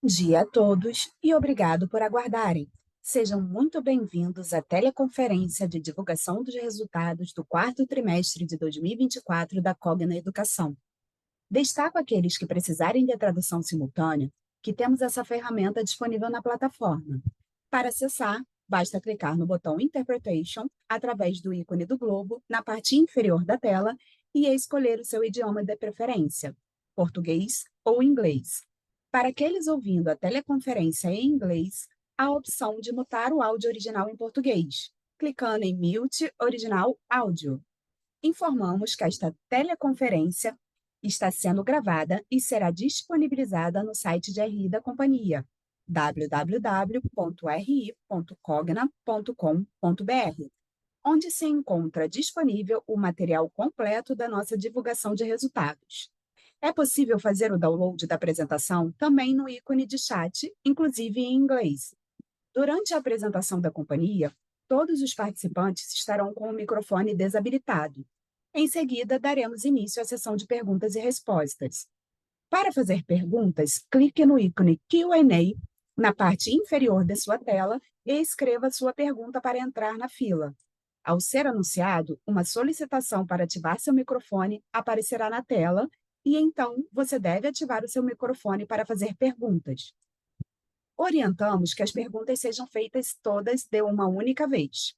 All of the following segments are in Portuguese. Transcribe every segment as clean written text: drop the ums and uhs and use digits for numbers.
Dia a todos e obrigado por aguardarem. Sejam muito bem-vindos à teleconferência de divulgação dos resultados do quarto trimestre de 2024 da Cogna Educação. Destaco aqueles que precisarem de tradução simultânea, que temos essa ferramenta disponível na plataforma. Para acessar, basta clicar no botão Interpretation através do ícone do globo na parte inferior da tela e escolher o seu idioma de preferência, português ou inglês. Para aqueles ouvindo a teleconferência em inglês, há a opção de mutar o áudio original em português, clicando em Mute Original Áudio. Informamos que esta teleconferência está sendo gravada e será disponibilizada no site de RI da companhia, www.ri.cogna.com.br, onde se encontra disponível o material completo da nossa divulgação de resultados. É possível fazer o download da apresentação também no ícone de chat, inclusive em inglês. Durante a apresentação da companhia, todos os participantes estarão com o microfone desabilitado. Em seguida, daremos início à sessão de perguntas e respostas. Para fazer perguntas, clique no ícone Q&A na parte inferior de sua tela e escreva sua pergunta para entrar na fila. Ao ser anunciado, uma solicitação para ativar seu microfone aparecerá na tela e então você deve ativar o seu microfone para fazer perguntas. Orientamos que as perguntas sejam feitas todas de uma única vez.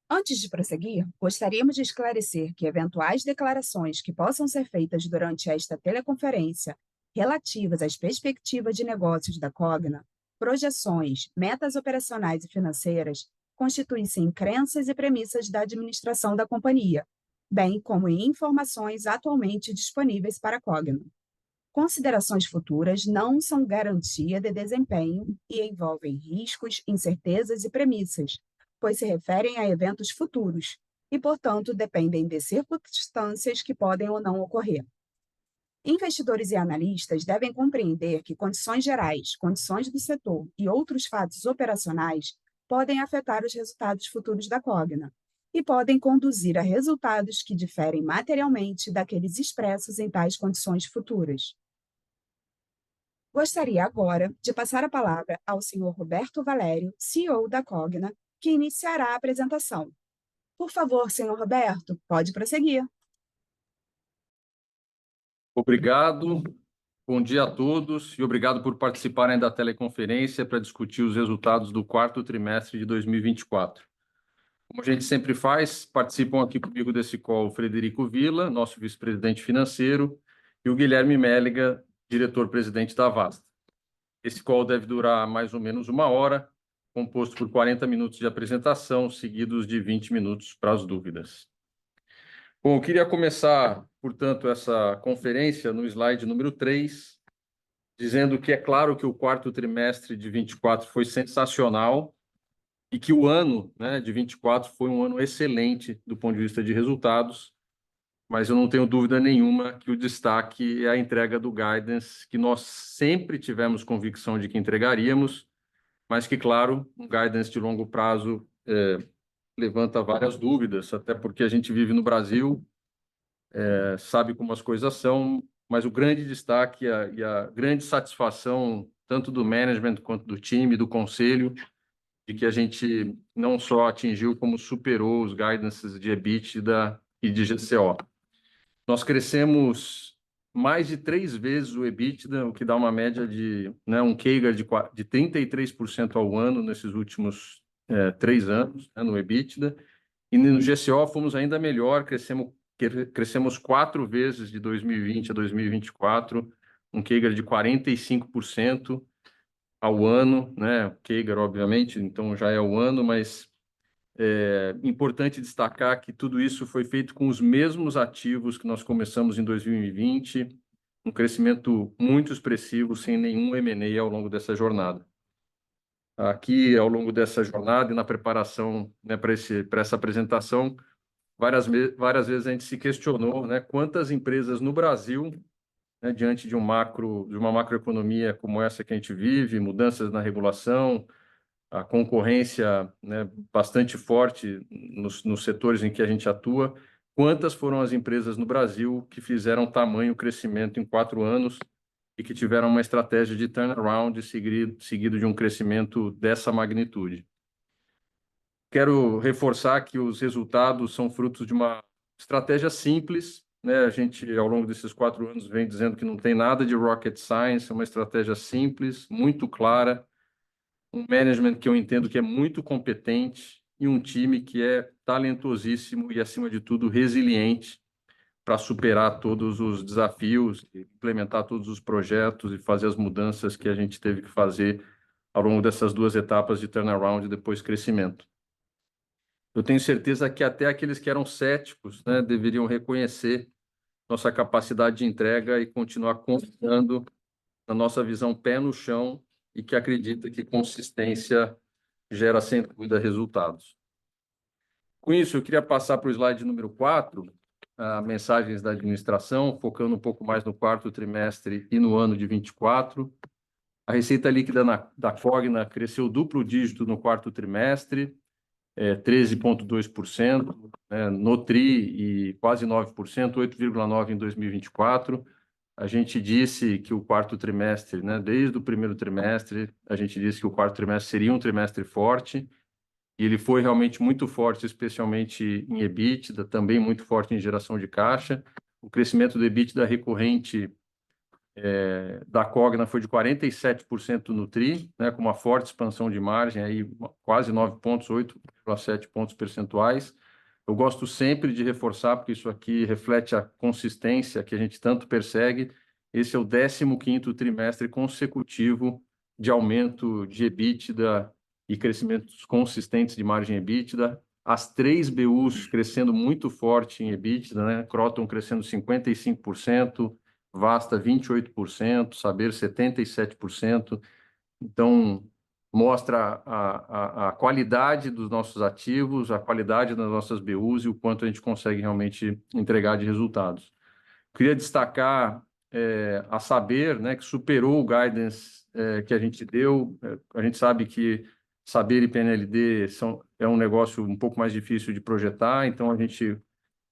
Antes de prosseguir, gostaríamos de esclarecer que eventuais declarações que possam ser feitas durante esta teleconferência relativas às perspectivas de negócios da Cogna, projeções, metas operacionais e financeiras, constituem-se em crenças e premissas da administração da companhia, bem como em informações atualmente disponíveis para a Cogna. Considerações futuras não são garantia de desempenho e envolvem riscos, incertezas e premissas, pois se referem a eventos futuros e, portanto, dependem de circunstâncias que podem ou não ocorrer. Investidores e analistas devem compreender que condições gerais, condições do setor e outros fatos operacionais podem afetar os resultados futuros da Cogna e podem conduzir a resultados que diferem materialmente daqueles expressos em tais condições futuras. Gostaria agora de passar a palavra ao senhor Roberto Valério, CEO da Cogna, que iniciará a apresentação. Por favor, senhor Roberto, pode prosseguir. Obrigado, bom dia a todos e obrigado por participarem da teleconferência para discutir os resultados do quarto trimestre de 2024. Como a gente sempre faz, participam aqui comigo desse call o Frederico Villa, nosso vice-presidente financeiro, e o Guilherme Mélega, diretor-presidente da Vasta. Esse call deve durar mais ou menos 1 hora, composto por 40 minutos de apresentação, seguidos de 20 minutos para as dúvidas. Bom, eu queria começar, portanto, essa conferência no slide número 3, dizendo que é claro que o quarto trimestre de 24 foi sensacional e que o ano, de 24 foi um ano excelente do ponto de vista de resultados, mas eu não tenho dúvida nenhuma que o destaque é a entrega do guidance, que nós sempre tivemos convicção de que entregaríamos, mas que, claro, um guidance de longo prazo levanta várias dúvidas, até porque a gente vive no Brasil, sabe como as coisas são, mas o grande destaque e a grande satisfação, tanto do management quanto do time, do conselho, de que a gente não só atingiu, como superou os guidances de EBITDA e de GCO. Nós crescemos mais de 3 vezes o EBITDA, o que dá uma média de um CAGR de 33% ao ano nesses últimos 3 anos, no EBITDA. E no GCO fomos ainda melhor, crescemos 4 vezes de 2020 a 2024, um CAGR de 45% ao ano, CAGR, obviamente, então já é o ano, mas é importante destacar que tudo isso foi feito com os mesmos ativos que nós começamos em 2020, um crescimento muito expressivo, sem nenhum M&A ao longo dessa jornada. Aqui, ao longo dessa jornada e na preparação para essa apresentação, várias vezes a gente se questionou quantas empresas no Brasil, diante de uma macroeconomia como essa que a gente vive, mudanças na regulação, a concorrência bastante forte nos setores em que a gente atua, quantas foram as empresas no Brasil que fizeram tamanho crescimento em 4 anos, e que tiveram uma estratégia de turnaround seguido de um crescimento dessa magnitude. Quero reforçar que os resultados são frutos de uma estratégia simples, né? A gente, ao longo desses 4 anos, vem dizendo que não tem nada de rocket science, é uma estratégia simples, muito clara, um management que eu entendo que é muito competente e um time que é talentosíssimo e, acima de tudo, resiliente para superar todos os desafios, implementar todos os projetos e fazer as mudanças que a gente teve que fazer ao longo dessas 2 etapas de turnaround e depois crescimento. Eu tenho certeza que até aqueles que eram céticos, né, deveriam reconhecer nossa capacidade de entrega e continuar confiando na nossa visão pé no chão e que acredita que consistência gera, sem dúvida, resultados. Com isso, eu queria passar para o slide número 4, mensagens da administração, focando um pouco mais no 4º trimestre e no ano de 24. A receita líquida da Cogna cresceu duplo dígito no 4º trimestre, 13,2%, no TRI e quase 9%, 8,9% em 2024. A gente disse que o 4º trimestre, né, desde o 1º trimestre, a gente disse que o 4º trimestre seria um trimestre forte, e ele foi realmente muito forte, especialmente em EBITDA, também muito forte em geração de caixa. O crescimento do EBITDA recorrente da Cogna foi de 47% no TRI, né, com uma forte expansão de margem, aí, quase 9 pontos, 8,7 pontos percentuais. Eu gosto sempre de reforçar, porque isso aqui reflete a consistência que a gente tanto persegue. Esse é o 15º trimestre consecutivo de aumento de EBITDA e crescimentos consistentes de margem EBITDA. As 3 BUs crescendo muito forte em EBITDA, né? Kroton crescendo 55%, Vasta 28%, Saber 77%. Então, mostra a qualidade dos nossos ativos, a qualidade das nossas BUs e o quanto a gente consegue realmente entregar de resultados. Queria destacar a Saber, né, que superou o guidance que a gente deu. A gente sabe que Saber e PNLD é um negócio um pouco mais difícil de projetar, então a gente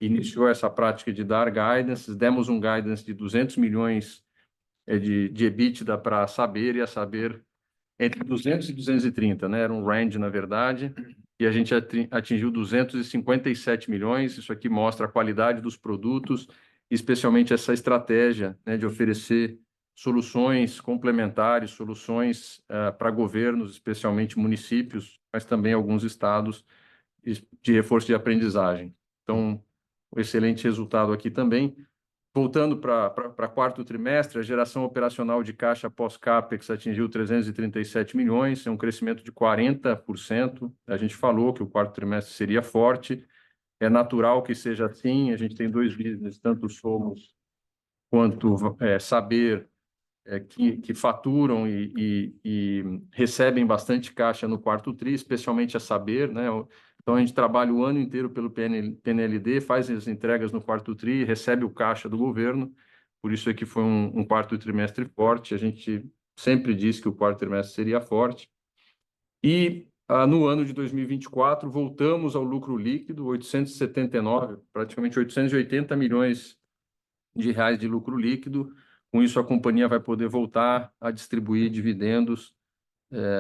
iniciou essa prática de dar guidance, demos um guidance de 200 milhões de EBITDA para a Saber, e a Saber entre 200 e 230, né? Era um range, na verdade, e a gente atingiu 257 milhões. Isso aqui mostra a qualidade dos produtos, especialmente essa estratégia, né, de oferecer soluções complementares, soluções para governos, especialmente municípios, mas também alguns estados, de reforço de aprendizagem. Então, um excelente resultado aqui também. Voltando para 4º trimestre, a geração operacional de caixa pós-CAPEX atingiu 337 milhões, é um crescimento de 40%. A gente falou que o 4º trimestre seria forte, é natural que seja assim. A gente tem 2 business, tanto Somos quanto Saber, que faturam e recebem bastante caixa no 4º tri, especialmente a Saber, né? Então, a gente trabalha o ano inteiro pelo PNLD, faz as entregas no 4º tri, recebe o caixa do governo, por isso é que foi um 4º trimestre forte. A gente sempre disse que o 4º trimestre seria forte. E no ano de 2024, voltamos ao lucro líquido, 879, praticamente 880 milhões de reais de lucro líquido. Com isso, a companhia vai poder voltar a distribuir dividendos.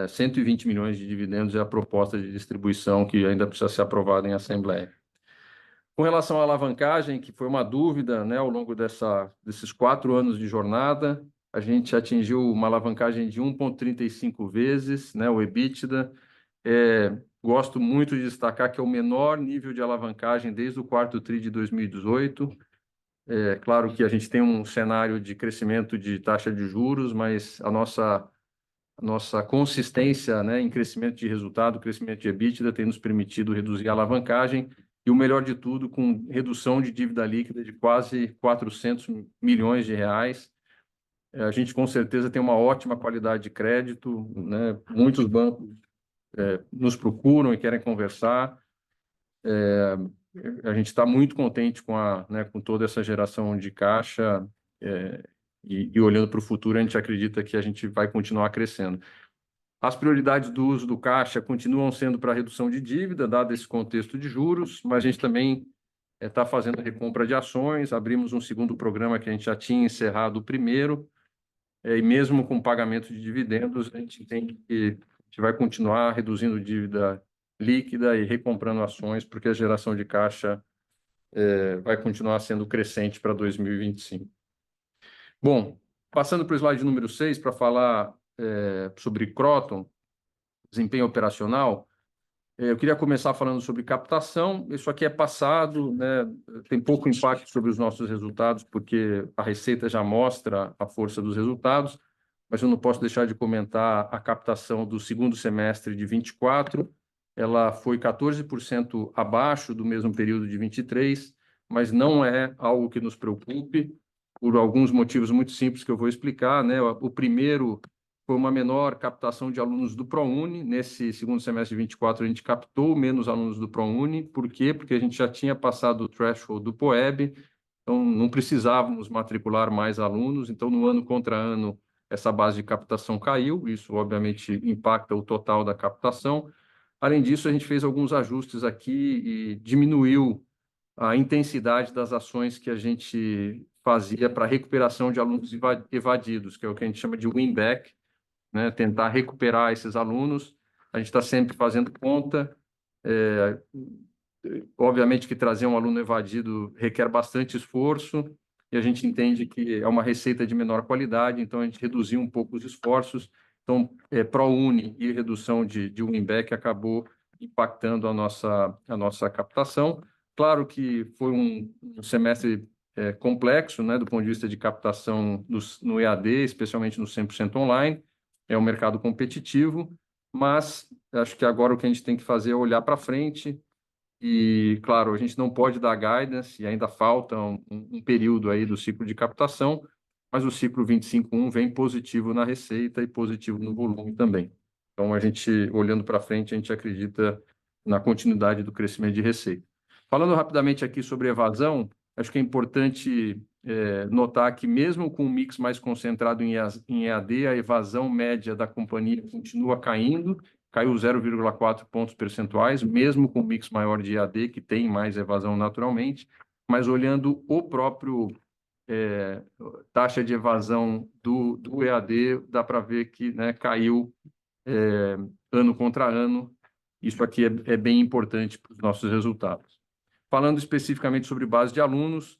120 milhões de dividendos é a proposta de distribuição que ainda precisa ser aprovada em Assembleia. Com relação à alavancagem, que foi uma dúvida, né, ao longo desses 4 anos de jornada, a gente atingiu uma alavancagem de 1,35 vezes, né, o EBITDA. Gosto muito de destacar que é o menor nível de alavancagem desde o 4º tri de 2018. É claro que a gente tem um cenário de crescimento de taxa de juros, mas a nossa consistência, né, em crescimento de resultado, crescimento de EBITDA, tem nos permitido reduzir a alavancagem, e o melhor de tudo, com redução de dívida líquida de quase 400 milhões de reais. A gente, com certeza, tem uma ótima qualidade de crédito, né? Muitos bancos nos procuram e querem conversar. A gente está muito contente com toda essa geração de caixa, e olhando para o futuro, a gente acredita que a gente vai continuar crescendo. As prioridades do uso do caixa continuam sendo para a redução de dívida, dado esse contexto de juros, mas a gente também está fazendo a recompra de ações. Abrimos um segundo programa que a gente já tinha encerrado o primeiro, e mesmo com pagamento de dividendos, a gente entende que a gente vai continuar reduzindo dívida líquida e recomprando ações, porque a geração de caixa vai continuar sendo crescente para 2025. Bom, passando para o slide número 6, para falar sobre Kroton, desempenho operacional, eu queria começar falando sobre captação. Isso aqui é passado, né? Tem pouco impacto sobre os nossos resultados, porque a receita já mostra a força dos resultados, mas eu não posso deixar de comentar a captação do segundo semestre de 24. Ela foi 14% abaixo do mesmo período de 23, mas não é algo que nos preocupe, por alguns motivos muito simples que eu vou explicar, né? O primeiro foi uma menor captação de alunos do ProUni. Nesse segundo semestre de 24, a gente captou menos alunos do ProUni. Por quê? Porque a gente já tinha passado o threshold do POEB, então não precisávamos matricular mais alunos. Então, no ano contra ano, essa base de captação caiu. Isso, obviamente, impacta o total da captação. Além disso, a gente fez alguns ajustes aqui e diminuiu a intensidade das ações que a gente fazia para recuperação de alunos evadidos, que é o que a gente chama de win-back, né? Tentar recuperar esses alunos. A gente está sempre fazendo conta. Obviamente que trazer um aluno evadido requer bastante esforço, e a gente entende que é uma receita de menor qualidade, então a gente reduziu um pouco os esforços. Então, ProUni e redução de win-back acabou impactando a nossa captação. Claro que foi um semestre complexo, né, do ponto de vista de captação no EAD, especialmente no 100% online. É um mercado competitivo, mas acho que agora o que a gente tem que fazer é olhar para frente. E, claro, a gente não pode dar guidance, e ainda falta um período aí do ciclo de captação, mas o ciclo 25.1 vem positivo na receita e positivo no volume também. Então, a gente, olhando para frente, a gente acredita na continuidade do crescimento de receita. Falando rapidamente aqui sobre evasão, acho que é importante notar que, mesmo com um mix mais concentrado em EAD, a evasão média da companhia continua caindo, caiu 0,4 pontos percentuais, mesmo com um mix maior de EAD, que tem mais evasão naturalmente, mas olhando o próprio taxa de evasão do EAD, dá para ver que, né, caiu ano contra ano. Isso aqui é bem importante para os nossos resultados. Falando especificamente sobre base de alunos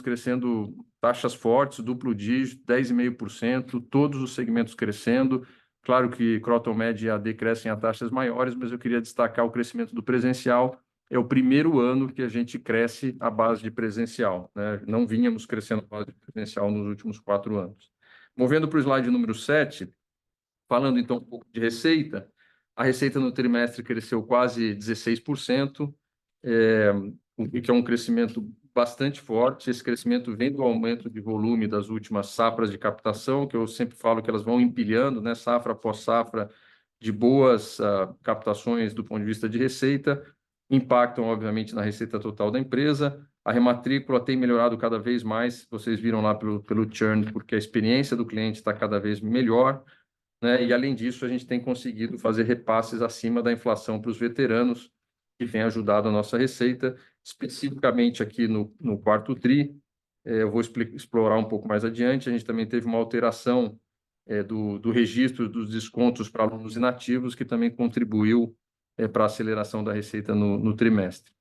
crescendo taxas fortes, duplo dígito, 10,5%, todos os segmentos crescendo. Claro que Kroton Med e EAD crescem a taxas maiores, mas eu queria destacar o crescimento do presencial. É o primeiro ano que a gente cresce a base de presencial, né? Não vínhamos crescendo a base de presencial nos últimos 4 anos. Movendo para o slide número 7, falando então um pouco de receita, a receita no trimestre cresceu quase 16%, o que é um crescimento bastante forte. Esse crescimento vem do aumento de volume das últimas safras de captação, que eu sempre falo que elas vão empilhando, né, safra após safra, de boas captações do ponto de vista de receita, impactam, obviamente, na receita total da empresa. A rematrícula tem melhorado cada vez mais, vocês viram lá pelo churn, porque a experiência do cliente está cada vez melhor, né? E, além disso, a gente tem conseguido fazer repasses acima da inflação para os veteranos, que tem ajudado a nossa receita, especificamente aqui no quarto TRI. Eu vou explorar um pouco mais adiante. A gente também teve uma alteração do registro dos descontos para alunos inativos, que também contribuiu para a aceleração da receita no trimestre.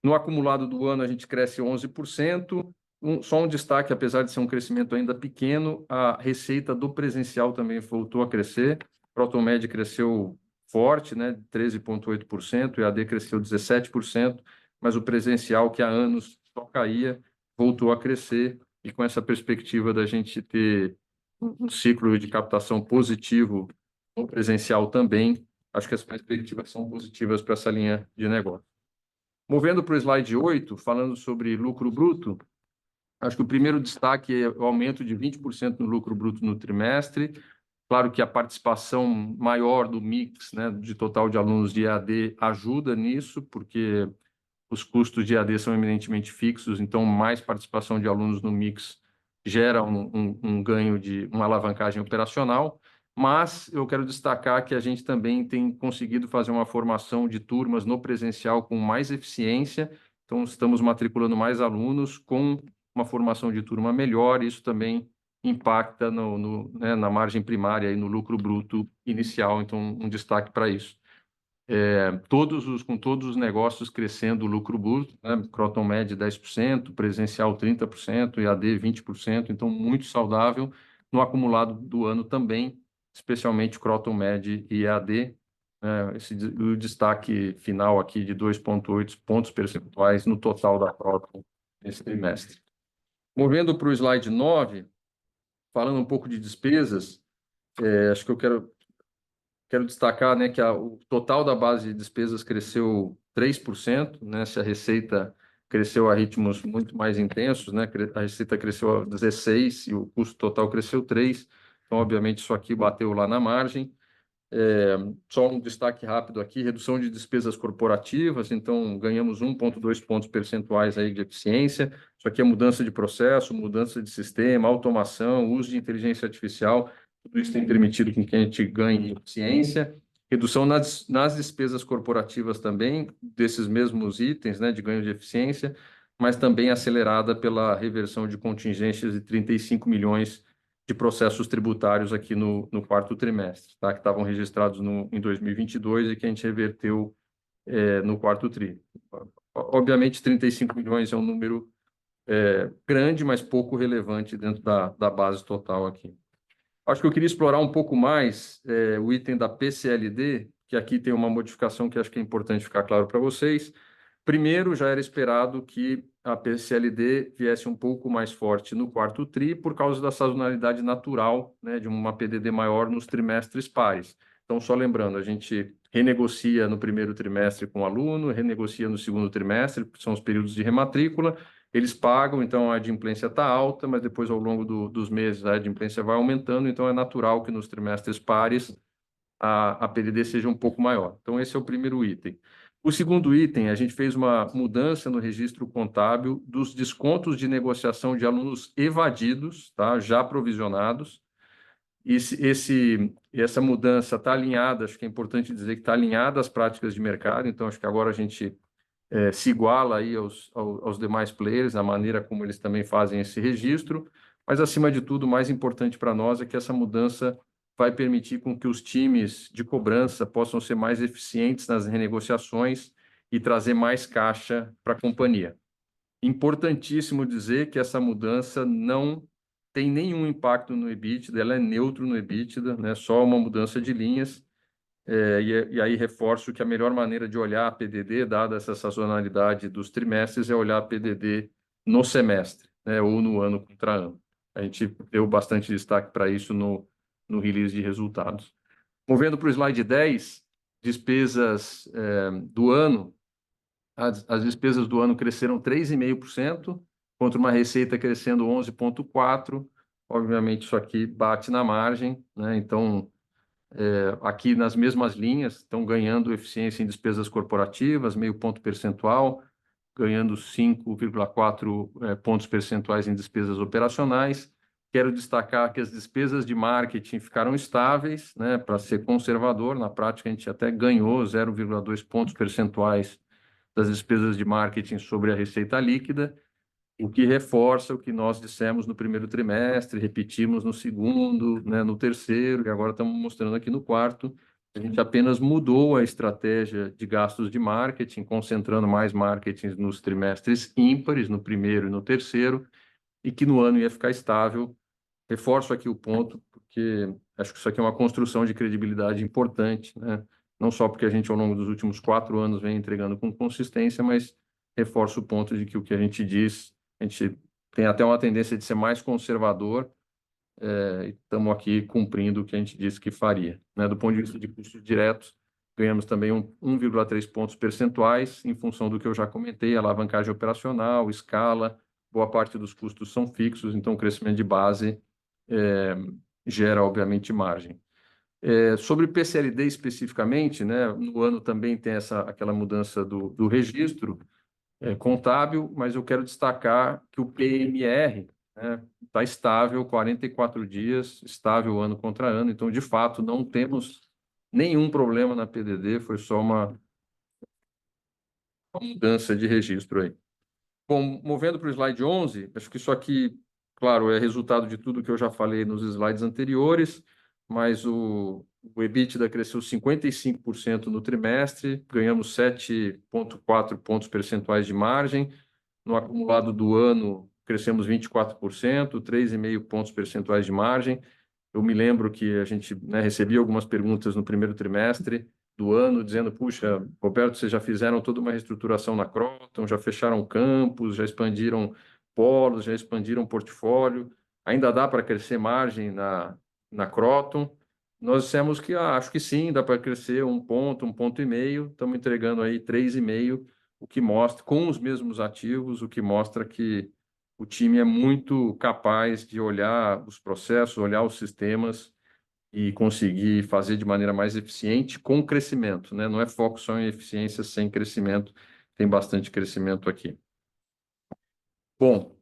No acumulado do ano, a gente cresce 11%. Só um destaque: apesar de ser um crescimento ainda pequeno, a receita do presencial também voltou a crescer. Kroton Med cresceu forte, né, 13,8%, e a EAD cresceu 17%, mas o presencial, que há anos só caía, voltou a crescer, e com essa perspectiva da gente ter um ciclo de captação positivo no presencial também, acho que as perspectivas são positivas para essa linha de negócio. Movendo para o slide 8, falando sobre lucro bruto, acho que o primeiro destaque é o aumento de 20% no lucro bruto no trimestre. Claro que a participação maior do mix, né, de total de alunos de EAD ajuda nisso, porque os custos de EAD são eminentemente fixos, então mais participação de alunos no mix gera um ganho de uma alavancagem operacional. Mas eu quero destacar que a gente também tem conseguido fazer uma formação de turmas no presencial com mais eficiência, então estamos matriculando mais alunos com uma formação de turma melhor. Isso também impacta né, na margem primária e no lucro bruto inicial, então um destaque para isso. Com todos os negócios crescendo o lucro bruto, né? Kroton Med 10%, presencial 30%, EAD 20%, então muito saudável no acumulado do ano também, especialmente Kroton Med e EAD. O destaque final aqui de 2,8 pontos percentuais no total da Kroton nesse trimestre. Movendo para o slide 9, falando um pouco de despesas, acho que eu quero destacar, né, que o total da base de despesas cresceu 3%, né, se a receita cresceu a ritmos muito mais intensos, né, a receita cresceu a 16% e o custo total cresceu 3%, então, obviamente, isso aqui bateu lá na margem. Só um destaque rápido aqui, redução de despesas corporativas, então ganhamos 1,2 pontos percentuais aí de eficiência. Isso aqui é mudança de processo, mudança de sistema, automação, uso de inteligência artificial, tudo isso tem permitido que a gente ganhe eficiência. Redução nas despesas corporativas também, desses mesmos itens, né, de ganho de eficiência, mas também acelerada pela reversão de contingências de 35 milhões de processos tributários aqui no quarto trimestre, tá? Que estavam registrados em 2022 e que a gente reverteu no quarto tri. Obviamente, 35 milhões é um número grande, mas pouco relevante dentro da base total aqui. Acho que eu queria explorar um pouco mais o item da PCLD, que aqui tem uma modificação que acho que é importante ficar claro para vocês. Primeiro, já era esperado que a PCLD viesse um pouco mais forte no quarto TRI por causa da sazonalidade natural, né, de uma PDD maior nos trimestres pares. Então, só lembrando, a gente renegocia no primeiro trimestre com o aluno, renegocia no segundo trimestre, que são os períodos de rematrícula, eles pagam, então a adimplência está alta, mas depois, ao longo dos meses, a adimplência vai aumentando, então é natural que nos trimestres pares a PDD seja um pouco maior. Então, esse é o primeiro item. O segundo item, a gente fez uma mudança no registro contábil dos descontos de negociação de alunos evadidos, tá? Já provisionados. Essa mudança está alinhada, acho que é importante dizer que está alinhada às práticas de mercado, então acho que agora a gente se iguala aí aos demais players, a maneira como eles também fazem esse registro, mas, acima de tudo, o mais importante para nós é que essa mudança vai permitir com que os times de cobrança possam ser mais eficientes nas renegociações e trazer mais caixa para a companhia. Importantíssimo dizer que essa mudança não tem nenhum impacto no EBITDA, ela é neutro no EBITDA, né? Só uma mudança de linhas. E aí reforço que a melhor maneira de olhar a PDD, dada essa sazonalidade dos trimestres, é olhar a PDD no semestre, né? Ou no ano contra ano. A gente deu bastante destaque para isso no release de resultados. Movendo para o slide 10, despesas do ano. As despesas do ano cresceram 3,5%, contra uma receita crescendo 11,4%. Obviamente, isso aqui bate na margem, né? Então, aqui nas mesmas linhas, estão ganhando eficiência em despesas corporativas, meio ponto percentual, ganhando 5,4 pontos percentuais em despesas operacionais. Quero destacar que as despesas de marketing ficaram estáveis, né? Para ser conservador, na prática a gente até ganhou 0,2 pontos percentuais das despesas de marketing sobre a receita líquida, o que reforça o que nós dissemos no primeiro trimestre, repetimos no segundo, né, no terceiro, e agora estamos mostrando aqui no quarto. A gente apenas mudou a estratégia de gastos de marketing, concentrando mais marketing nos trimestres ímpares, no primeiro e no terceiro, e que no ano ia ficar estável. Reforço aqui o ponto, porque acho que isso aqui é uma construção de credibilidade importante, né? Não só porque a gente, ao longo dos últimos 4 anos, vem entregando com consistência, mas reforço o ponto de que o que a gente diz, a gente tem até uma tendência de ser mais conservador, e estamos aqui cumprindo o que a gente disse que faria, né? Do ponto de vista de custos diretos, ganhamos também 1,3 pontos percentuais, em função do que eu já comentei, alavancagem operacional, escala, boa parte dos custos são fixos, então o crescimento de base gera, obviamente, margem. Sobre o PCLD especificamente, né, no ano também tem aquela mudança do registro contábil, mas eu quero destacar que o PMR está estável, 44 dias, estável ano contra ano, então, de fato, não temos nenhum problema na PDD, foi só uma mudança de registro aí. Bom, movendo para o slide 11, acho que isso aqui claro, é resultado de tudo que eu já falei nos slides anteriores, mas o EBITDA cresceu 55% no trimestre, ganhamos 7,4 pontos percentuais de margem. No acumulado do ano, crescemos 24%, 3,5 pontos percentuais de margem. Eu me lembro que a gente, né, recebia algumas perguntas no primeiro trimestre do ano, dizendo, puxa, Roberto, vocês já fizeram toda uma reestruturação na Kroton, já fecharam campos, já expandiram polos, já expandiram portfólio, ainda dá para crescer margem na Kroton? Nós dissemos que acho que sim, dá para crescer 1,5 ponto, estamos entregando aí 3,5, o que mostra, com os mesmos ativos, o que mostra que o time é muito capaz de olhar os processos, olhar os sistemas e conseguir fazer de maneira mais eficiente com crescimento, né? Não é foco só em eficiência sem crescimento, tem bastante crescimento aqui. Bom,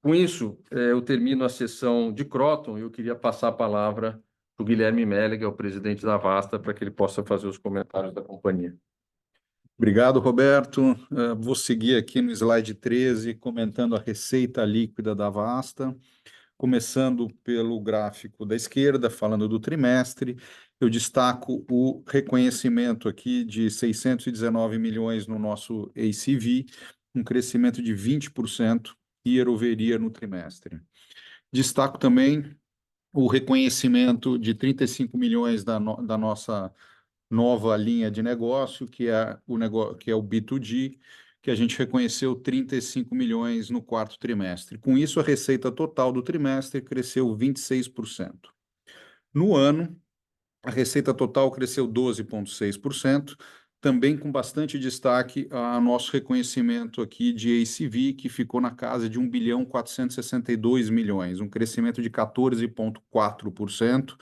com isso, eu termino a sessão de Kroton e eu queria passar a palavra para o Guilherme Mélega, o presidente da Vasta, para que ele possa fazer os comentários da companhia. Obrigado, Roberto. Vou seguir aqui no slide 13, comentando a receita líquida da Vasta, começando pelo gráfico da esquerda, falando do trimestre. Eu destaco o reconhecimento aqui de 619 milhões no nosso ACV, um crescimento de 20% year-over-year no trimestre. Destaco também o reconhecimento de 35 milhões da nossa nova linha de negócio, que é o B2G, que a gente reconheceu 35 milhões no quarto trimestre. Com isso, a receita total do trimestre cresceu 26%. No ano, a receita total cresceu 12,6%, também com bastante destaque a nosso reconhecimento aqui de ACV, que ficou na casa de 1,462 bilhões, um crescimento de 14,4%,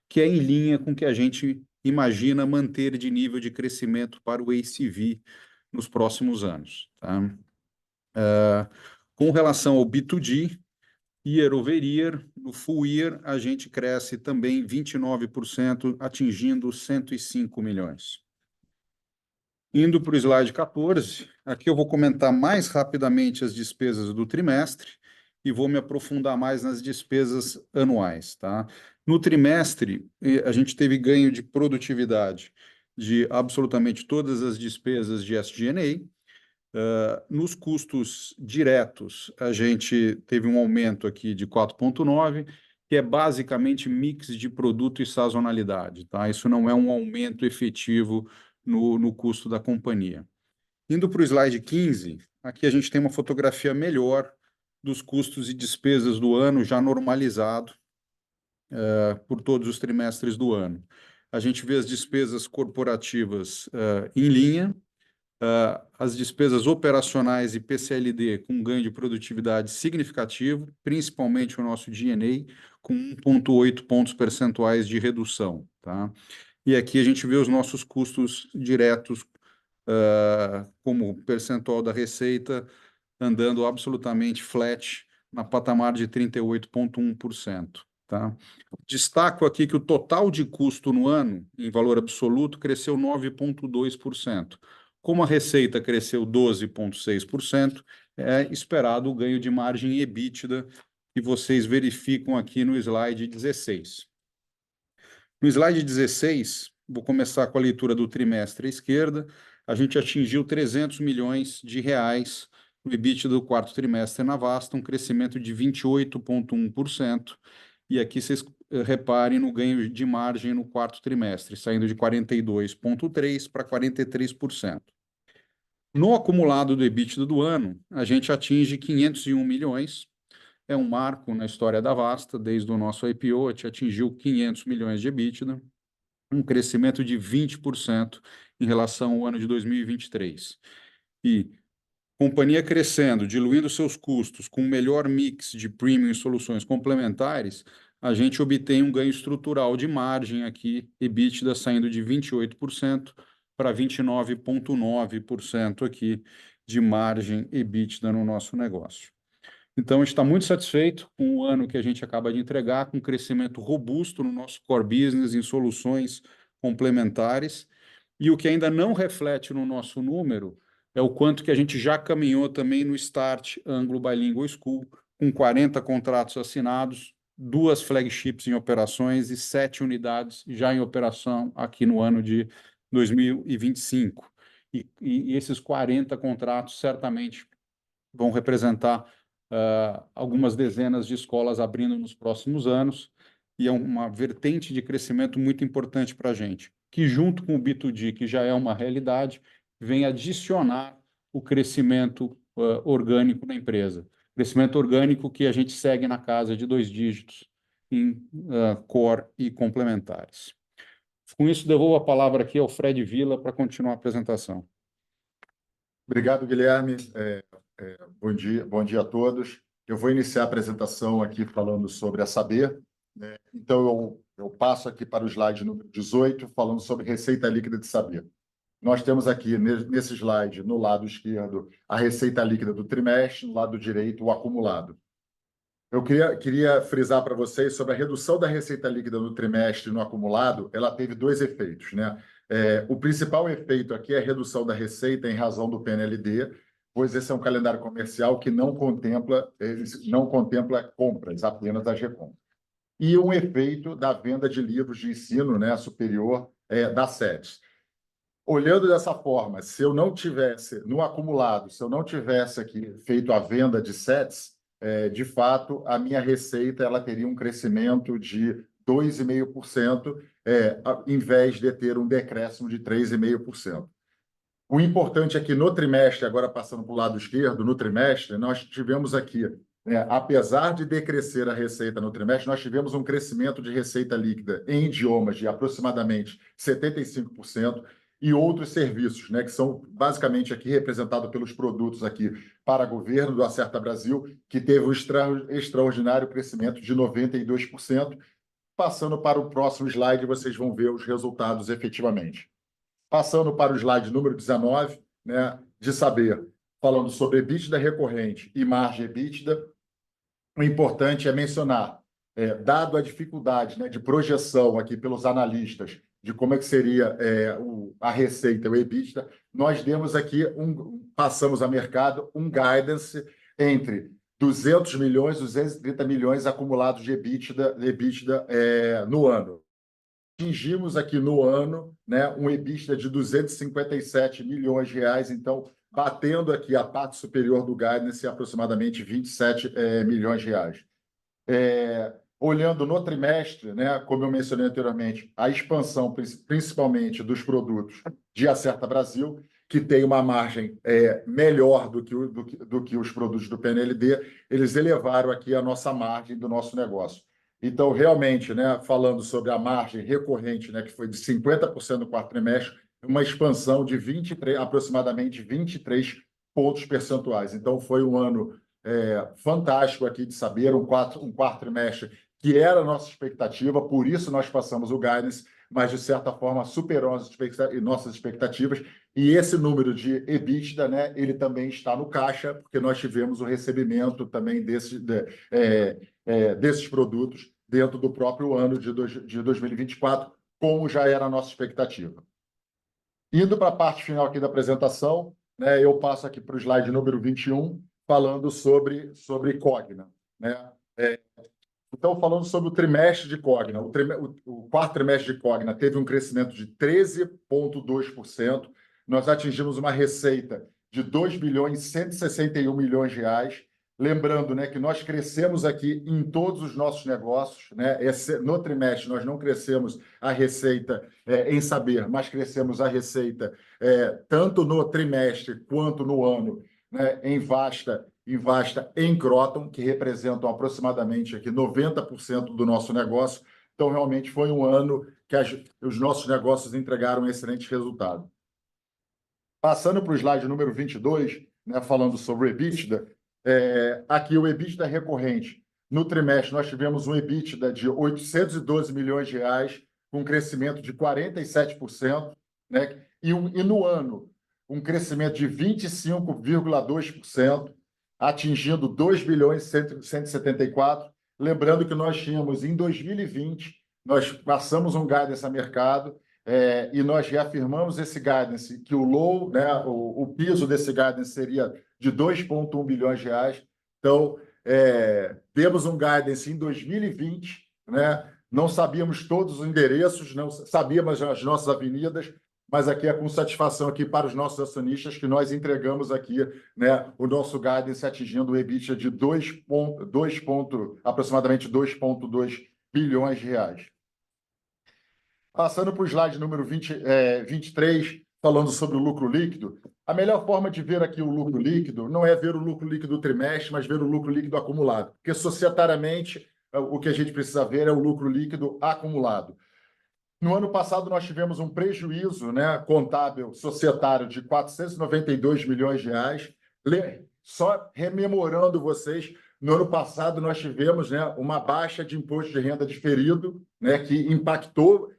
que é em linha com o que a gente imagina manter de nível de crescimento para o ACV nos próximos anos. Tá? Com relação ao B2G, year over year, no full year, a gente cresce também 29%, atingindo 105 milhões. Indo para o slide 14, aqui eu vou comentar mais rapidamente as despesas do trimestre e vou me aprofundar mais nas despesas anuais. Tá? No trimestre, a gente teve ganho de produtividade de absolutamente todas as despesas de SG&A. Nos custos diretos, a gente teve um aumento aqui de 4,9%, que é basicamente mix de produto e sazonalidade. Tá? Isso não é um aumento efetivo no custo da companhia. Indo para o slide 15, aqui a gente tem uma fotografia melhor dos custos e despesas do ano já normalizado por todos os trimestres do ano. A gente vê as despesas corporativas em linha, as despesas operacionais e PCLD com ganho de produtividade significativo, principalmente o nosso G&A, com 1,8 pontos percentuais de redução. Tá? E aqui a gente vê os nossos custos diretos como percentual da receita andando absolutamente flat na patamar de 38,1%. Tá? Destaco aqui que o total de custo no ano, em valor absoluto, cresceu 9,2%. Como a receita cresceu 12,6%, é esperado o ganho de margem EBITDA, que vocês verificam aqui no slide 16. No slide 16, vou começar com a leitura do trimestre à esquerda. A gente atingiu 300 milhões de reais no EBITDA do quarto trimestre na Vasta, um crescimento de 28,1%. E aqui vocês reparem no ganho de margem no quarto trimestre, saindo de 42,3% para 43%. No acumulado do EBITDA do ano, a gente atinge 501 milhões, é um marco na história da Vasta, desde o nosso IPO, a gente atingiu 500 milhões de EBITDA, um crescimento de 20% em relação ao ano de 2023. E companhia crescendo, diluindo seus custos, com um melhor mix de premium e soluções complementares, a gente obtém um ganho estrutural de margem aqui, EBITDA saindo de 28% para 29,9% aqui de margem EBITDA no nosso negócio. Então, a gente está muito satisfeito com o ano que a gente acaba de entregar, com um crescimento robusto no nosso core business, em soluções complementares. E o que ainda não reflete no nosso número é o quanto que a gente já caminhou também no Start Anglo Bilingual School, com 40 contratos assinados, 2 flagships em operações e 7 unidades já em operação aqui no ano de 2025. E esses 40 contratos certamente vão representar algumas dezenas de escolas abrindo nos próximos anos, e é uma vertente de crescimento muito importante para a gente, que junto com o B2G, que já é uma realidade, vem adicionar o crescimento orgânico na empresa. Crescimento orgânico que a gente segue na casa de 2 dígitos em core e complementares. Com isso, devolvo a palavra aqui ao Fred Villa para continuar a apresentação. Obrigado, Guilherme. Bom dia a todos. Eu vou iniciar a apresentação aqui falando sobre a Saber, né? Então, eu passo aqui para o slide número 18, falando sobre receita líquida de Saber. Nós temos aqui, nesse slide, no lado esquerdo, a receita líquida do trimestre, no lado direito, o acumulado. Eu queria frisar para vocês sobre a redução da receita líquida no trimestre e no acumulado. Ela teve 2 efeitos, né? O principal efeito aqui é a redução da receita em razão do PNLD, pois esse é um calendário comercial que não contempla compras, apenas as recompras. E um efeito da venda de livros de ensino, né, superior da SEDES. Olhando dessa forma, se eu não tivesse, no acumulado, se eu não tivesse aqui feito a venda de SEDES, de fato, a minha receita ela teria um crescimento de 2,5%, em vez de ter um decréscimo de 3,5%. O importante é que no trimestre, agora passando para o lado esquerdo, no trimestre, nós tivemos aqui, apesar de decrescer a receita no trimestre, nós tivemos um crescimento de receita líquida em idiomas de aproximadamente 75%, e outros serviços, né, que são basicamente aqui representados pelos produtos aqui para governo do Acerta Brasil, que teve um extraordinário crescimento de 92%. Passando para o próximo slide, vocês vão ver os resultados efetivamente. Passando para o slide número 19, né, de Saber, falando sobre EBITDA recorrente e margem EBITDA, o importante é mencionar, dado a dificuldade, né, de projeção aqui pelos analistas de como é que seria a receita, o EBITDA, nós demos aqui, passamos a mercado um guidance entre 200 milhões e 230 milhões acumulados de EBITDA no ano. Atingimos aqui no ano, né, um EBITDA de 257 milhões de reais, então, batendo aqui a parte superior do guidance, aproximadamente 27 milhões de reais. Olhando no trimestre, né, como eu mencionei anteriormente, a expansão principalmente dos produtos de Acerta Brasil, que tem uma margem melhor do que os produtos do PNLD, eles elevaram aqui a nossa margem do nosso negócio. Então, realmente, né, falando sobre a margem recorrente, né, que foi de 50% no quarto trimestre, uma expansão de aproximadamente 23 pontos percentuais. Então, foi um ano fantástico aqui de Saber, um quarto trimestre que era a nossa expectativa, por isso nós passamos o guidance, mas de certa forma superou nossas expectativas, e esse número de EBITDA, né, ele também está no caixa, porque nós tivemos o recebimento também desses produtos dentro do próprio ano de 2024, como já era a nossa expectativa. Indo para a parte final aqui da apresentação, né, eu passo aqui para o slide número 21, falando sobre Cogna, né? Então, falando sobre o trimestre de Cogna, o quarto trimestre de Cogna teve um crescimento de 13,2%. Nós atingimos uma receita de 2.161 bilhões de reais. Lembrando, né, que nós crescemos aqui em todos os nossos negócios, né? No trimestre, nós não crescemos a receita em Saber, mas crescemos a receita tanto no trimestre quanto no ano, né, em Vasta, em Kroton, que representam aproximadamente aqui 90% do nosso negócio. Então, realmente, foi um ano que os nossos negócios entregaram um excelente resultado. Passando para o slide número 22, né, falando sobre o EBITDA, aqui o EBITDA recorrente. No trimestre, nós tivemos um EBITDA de 812 milhões de reais, com um crescimento de 47%, né, e no ano, um crescimento de 25,2%, atingindo 2.174. Lembrando que nós tínhamos, em 2020, nós passamos um guidance a mercado, e nós reafirmamos esse guidance, que o low, né, o piso desse guidance seria de 2,1 bilhões de reais. Então, Demos um guidance em 2020, né? Não sabíamos todos os endereços, não sabíamos as nossas avenidas, mas aqui é com satisfação aqui para os nossos acionistas que nós entregamos aqui, né, o nosso guidance atingindo o EBITDA de aproximadamente 2,2 bilhões de reais. Passando para o slide número 23, falando sobre o lucro líquido, a melhor forma de ver aqui o lucro líquido não é ver o lucro líquido do trimestre, mas ver o lucro líquido acumulado, porque societariamente o que a gente precisa ver é o lucro líquido acumulado. No ano passado, nós tivemos um prejuízo, né, contábil societário de 492 milhões de reais. Só rememorando vocês, no ano passado nós tivemos, né, uma baixa de imposto de renda diferido, né, que impactou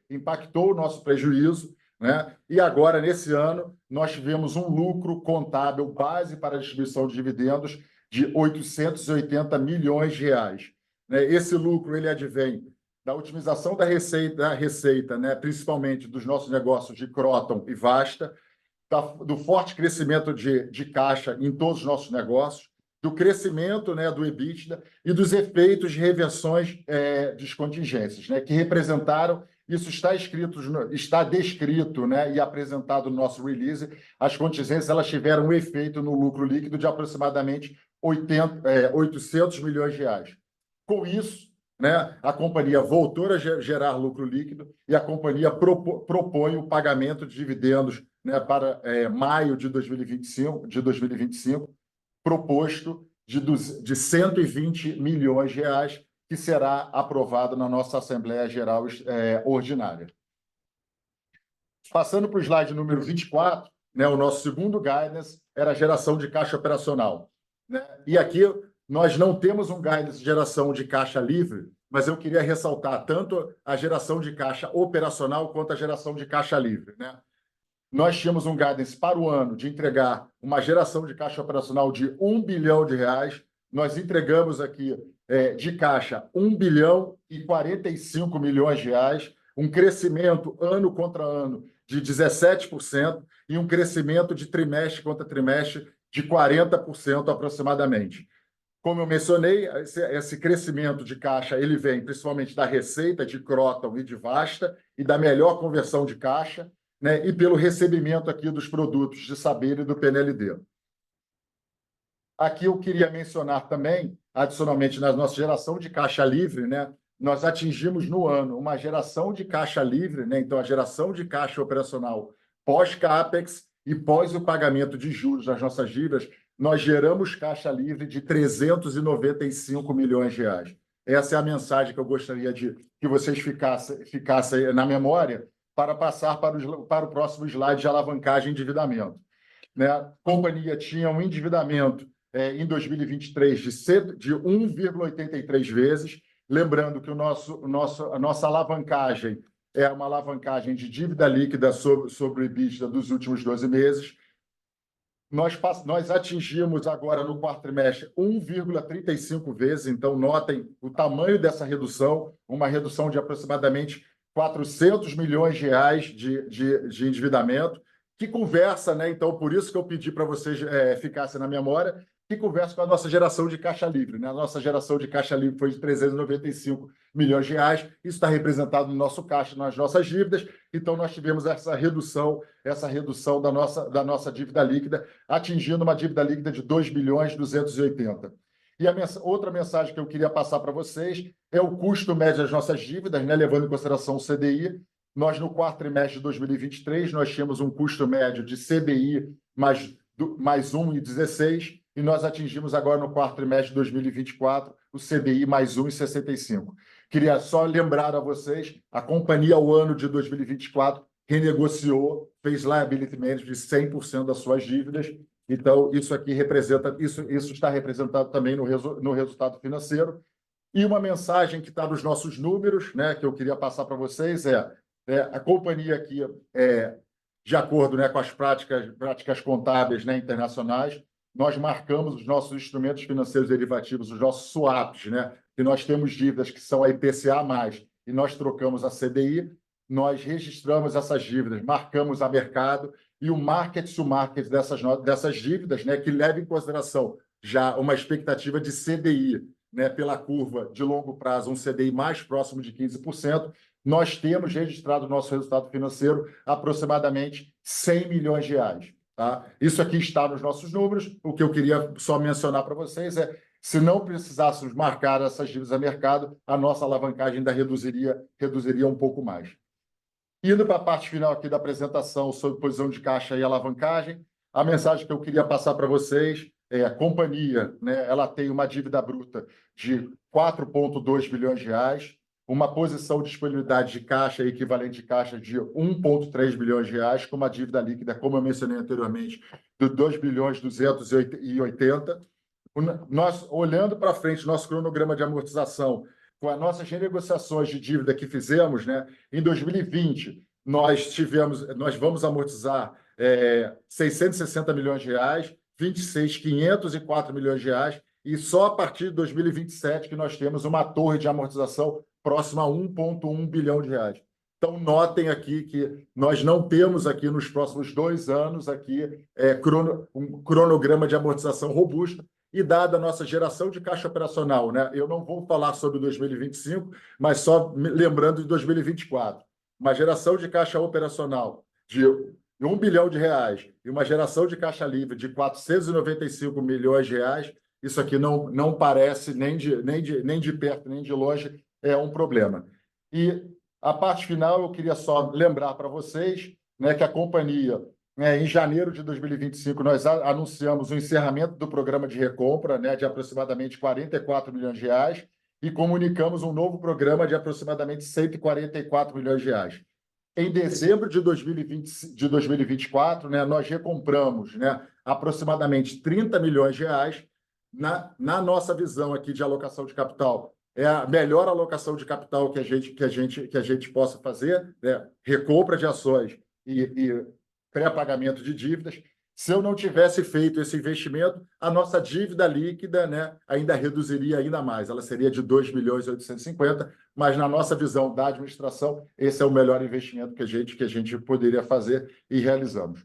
o nosso prejuízo, né? E agora, nesse ano, nós tivemos um lucro contábil base para a distribuição de dividendos de 880 milhões de reais. Né? Esse lucro ele advém da otimização da receita, né, principalmente dos nossos negócios de Kroton e Vasta, do forte crescimento de caixa em todos os nossos negócios, do crescimento, né, do EBITDA e dos efeitos de reversões de contingências, né, que representaram, isso está descrito, né, e apresentado no nosso release, as contingências elas tiveram um efeito no lucro líquido de aproximadamente 800 milhões de reais. Com isso, né, a companhia voltou a gerar lucro líquido e a companhia propõe o pagamento de dividendos, né, para maio de 2025, proposto de 120 milhões de reais, que será aprovado na nossa Assembleia Geral Ordinária. Passando para o slide número 24, né, o nosso segundo guidance era a geração de caixa operacional. Né? E aqui nós não temos um guidance de geração de caixa livre, mas eu queria ressaltar tanto a geração de caixa operacional quanto a geração de caixa livre. Né? Nós tínhamos um guidance para o ano de entregar uma geração de caixa operacional de 1 bilhão de reais. Nós entregamos aqui de caixa 1 bilhão e 45 milhões de reais, um crescimento ano contra ano de 17% e um crescimento de trimestre contra trimestre de 40% aproximadamente. Como eu mencionei, esse crescimento de caixa ele vem principalmente da receita de Kroton e de Vasta e da melhor conversão de caixa, né, e pelo recebimento aqui dos produtos de Saber e do PNLD. Aqui eu queria mencionar também, adicionalmente, na nossa geração de caixa livre, né, nós atingimos no ano uma geração de caixa livre, né, então a geração de caixa operacional pós-CAPEX e pós o pagamento de juros das nossas dívidas, nós geramos caixa livre de 395 milhões de reais. Essa é a mensagem que eu gostaria de que vocês ficassem na memória, para passar para o próximo slide de alavancagem e endividamento. Né? A companhia tinha um endividamento em 2023 de 1,83 vezes, lembrando que a nossa alavancagem é uma alavancagem de dívida líquida sobre o EBITDA dos últimos 12 meses. Nós atingimos agora no quarto trimestre 1,35 vezes, então notem o tamanho dessa redução, uma redução de aproximadamente 400 milhões de reais de endividamento, que conversa, né? Então, por isso que eu pedi para vocês ficassem na memória, que conversa com a nossa geração de caixa livre. Né? A nossa geração de caixa livre foi de 395 milhões de reais, isso está representado no nosso caixa, nas nossas dívidas, então nós tivemos essa redução da nossa dívida líquida, atingindo uma dívida líquida de 2 bilhões 280. E a outra mensagem que eu queria passar para vocês é o custo médio das nossas dívidas, né, levando em consideração o CDI. Nós, no quarto trimestre de 2023, nós tínhamos um custo médio de CDI mais 1,16 e nós atingimos agora, no quarto trimestre de 2024, o CDI mais 1,65. Queria só lembrar a vocês, a companhia, ao ano de 2024, renegociou, fez liability management de 100% das suas dívidas. Então, isso aqui representa, isso está representado também no resultado financeiro. E uma mensagem que está nos nossos números, né, que eu queria passar para vocês a companhia aqui, de acordo, né, com as práticas contábeis, né, internacionais, nós marcamos os nossos instrumentos financeiros derivativos, os nossos swaps, né, que nós temos dívidas que são a IPCA+, e nós trocamos a CDI, nós registramos essas dívidas, marcamos a mercado, e o market to market dessas dívidas, né, que leva em consideração já uma expectativa de CDI, né, pela curva de longo prazo, um CDI mais próximo de 15%, nós temos registrado no nosso resultado financeiro aproximadamente 100 milhões de reais. Tá? Isso aqui está nos nossos números. O que eu queria só mencionar para vocês é, se não precisássemos marcar essas dívidas a mercado, a nossa alavancagem ainda reduziria um pouco mais. Indo para a parte final aqui da apresentação sobre posição de caixa e alavancagem, a mensagem que eu queria passar para vocês é: a companhia, né, ela tem uma dívida bruta de 4,2 bilhões de reais, uma posição de disponibilidade de caixa equivalente de caixa de 1,3 bilhões de reais, com uma dívida líquida, como eu mencionei anteriormente, de 2 bilhões 280. Nós, olhando para frente, nosso cronograma de amortização, com as nossas renegociações de dívida que fizemos, né, em 2020, nós vamos amortizar 660 milhões de reais, 26, 504 milhões de reais, e só a partir de 2027 que nós temos uma torre de amortização próxima a 1,1 bilhão de reais. Então, notem aqui que nós não temos aqui nos próximos 2 anos aqui, um cronograma de amortização robusto, e dada a nossa geração de caixa operacional, né? Eu não vou falar sobre 2025, mas só lembrando de 2024. Uma geração de caixa operacional de 1 bilhão de reais e uma geração de caixa livre de 495 milhões de reais, isso aqui não parece nem de perto, nem de longe, é um problema. E a parte final, eu queria só lembrar para vocês, né, que a companhia, em janeiro de 2025, nós anunciamos o encerramento do programa de recompra, né, de aproximadamente 44 milhões de reais, e comunicamos um novo programa de aproximadamente 144 milhões de reais. Em dezembro de 2024, né, nós recompramos, né, aproximadamente 30 milhões de reais. Na nossa visão aqui de alocação de capital, é a melhor alocação de capital que a gente possa fazer, né? Recompra de ações e pré-pagamento de dívidas. Se eu não tivesse feito esse investimento, a nossa dívida líquida, né, ainda reduziria ainda mais. Ela seria de 2.850.000, mas na nossa visão da administração, esse é o melhor investimento que a gente poderia fazer e realizamos.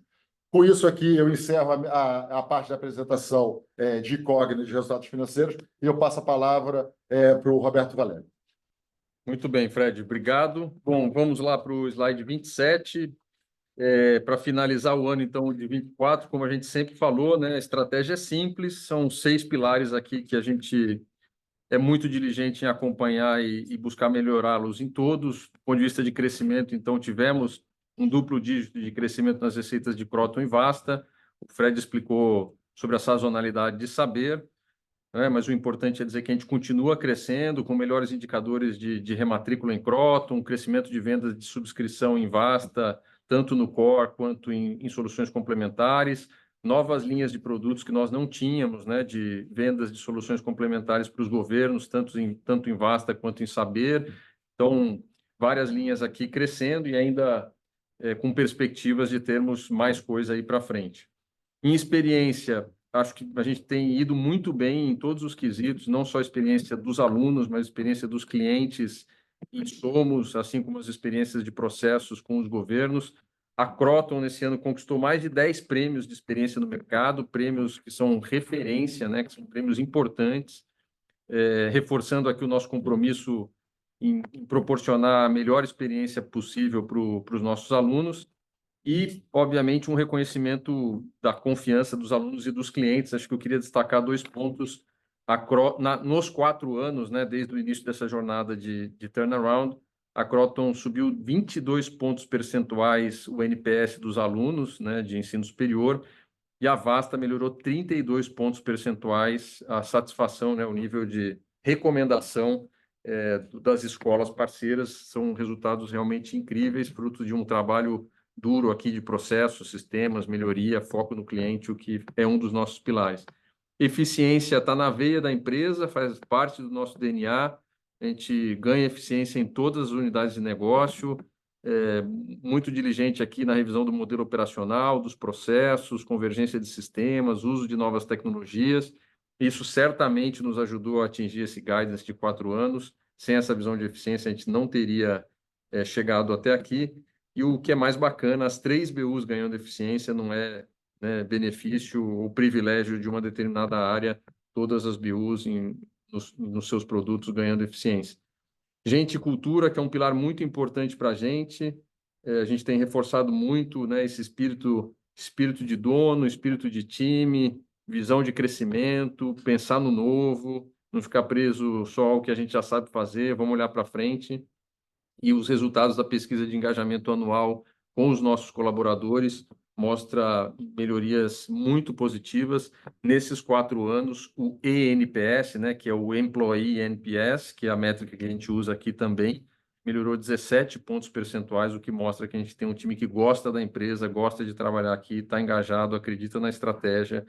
Com isso aqui, eu encerro a parte da apresentação de Cogna de resultados financeiros e eu passo a palavra para o Roberto Valério. Muito bem, Fred, obrigado. Bom, vamos lá para o slide 27. Para finalizar o ano, então, de 24, como a gente sempre falou, né, a estratégia é simples, são 6 pilares aqui que a gente é muito diligente em acompanhar e buscar melhorá-los em todos. Do ponto de vista de crescimento, então, tivemos um duplo dígito de crescimento nas receitas de Kroton e Vasta. O Fred explicou sobre a sazonalidade de Saber, né, mas o importante é dizer que a gente continua crescendo com melhores indicadores de rematrícula em Kroton, crescimento de vendas de subscrição em Vasta, tanto no core quanto em soluções complementares, novas linhas de produtos que nós não tínhamos, né, de vendas de soluções complementares para os governos, tanto em Vasta quanto em Saber. Então, várias linhas aqui crescendo e ainda com perspectivas de termos mais coisa aí para frente. Em experiência, acho que a gente tem ido muito bem em todos os quesitos, não só a experiência dos alunos, mas a experiência dos clientes em Somos, assim como as experiências de processos com os governos. A Kroton, nesse ano, conquistou mais de 10 prêmios de experiência no mercado, prêmios que são referência, né, que são prêmios importantes, reforçando aqui o nosso compromisso em proporcionar a melhor experiência possível para os nossos alunos. E, obviamente, um reconhecimento da confiança dos alunos e dos clientes. Acho que eu queria destacar 2 pontos. Nos 4 anos, né, desde o início dessa jornada de turnaround, a Kroton subiu 22 pontos percentuais o NPS dos alunos, né, de ensino superior, e a Vasta melhorou 32 pontos percentuais a satisfação, né, o nível de recomendação das escolas parceiras. São resultados realmente incríveis, fruto de um trabalho duro aqui de processos, sistemas, melhoria, foco no cliente, o que é um dos nossos pilares. Eficiência está na veia da empresa, faz parte do nosso DNA, a gente ganha eficiência em todas as unidades de negócio, muito diligente aqui na revisão do modelo operacional, dos processos, convergência de sistemas, uso de novas tecnologias. Isso certamente nos ajudou a atingir esse guidance de 4 anos. Sem essa visão de eficiência, a gente não teria chegado até aqui. E o que é mais bacana, as 3 BUs ganhando eficiência não é né, benefício ou privilégio de uma determinada área, todas as BUs nos seus produtos ganhando eficiência. Gente e cultura, que é um pilar muito importante para a gente gente tem reforçado muito, né, esse espírito de dono, espírito de time, visão de crescimento, pensar no novo, não ficar preso só ao que a gente já sabe fazer, vamos olhar para frente. E os resultados da pesquisa de engajamento anual com os nossos colaboradores mostra melhorias muito positivas. Nesses 4 anos, o ENPS, né, que é o Employee NPS, que é a métrica que a gente usa aqui também, melhorou 17 pontos percentuais, o que mostra que a gente tem um time que gosta da empresa, gosta de trabalhar aqui, está engajado, acredita na estratégia,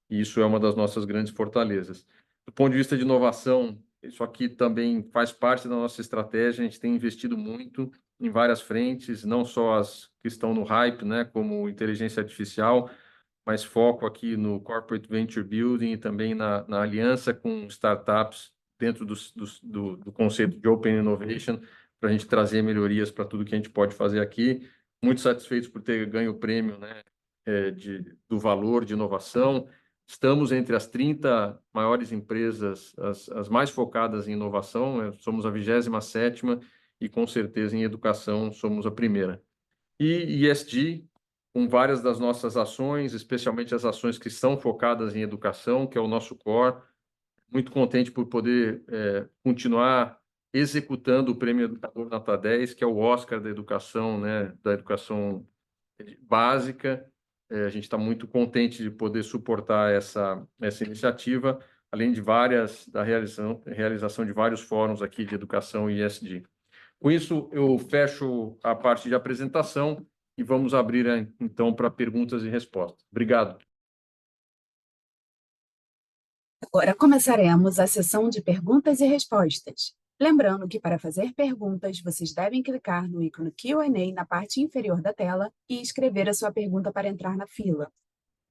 e isso é uma das nossas grandes fortalezas. Do ponto de vista de inovação, isso aqui também faz parte da nossa estratégia, a gente tem investido muito em várias frentes, não só as que estão no hype, né, como inteligência artificial, mas foco aqui no Corporate Venture Building e também na aliança com startups dentro do conceito de Open Innovation, para a gente trazer melhorias para tudo que a gente pode fazer aqui. Muito satisfeitos por ter ganho o prêmio, né, do valor de inovação. Estamos entre as 30 maiores empresas, as mais focadas em inovação, né? Somos a 27ª e, com certeza, em educação, somos a primeira. E ESG, com várias das nossas ações, especialmente as ações que são focadas em educação, que é o nosso core. Muito contente por poder continuar executando o Prêmio Educador Nota 10, que é o Oscar da educação, né, da educação básica. A gente está muito contente de poder suportar essa iniciativa, além de da realização de vários fóruns aqui de educação e ESG. Com isso, eu fecho a parte de apresentação e vamos abrir, então, para perguntas e respostas. Obrigado. Agora começaremos a sessão de perguntas e respostas. Lembrando que para fazer perguntas, vocês devem clicar no ícone Q&A na parte inferior da tela e escrever a sua pergunta para entrar na fila.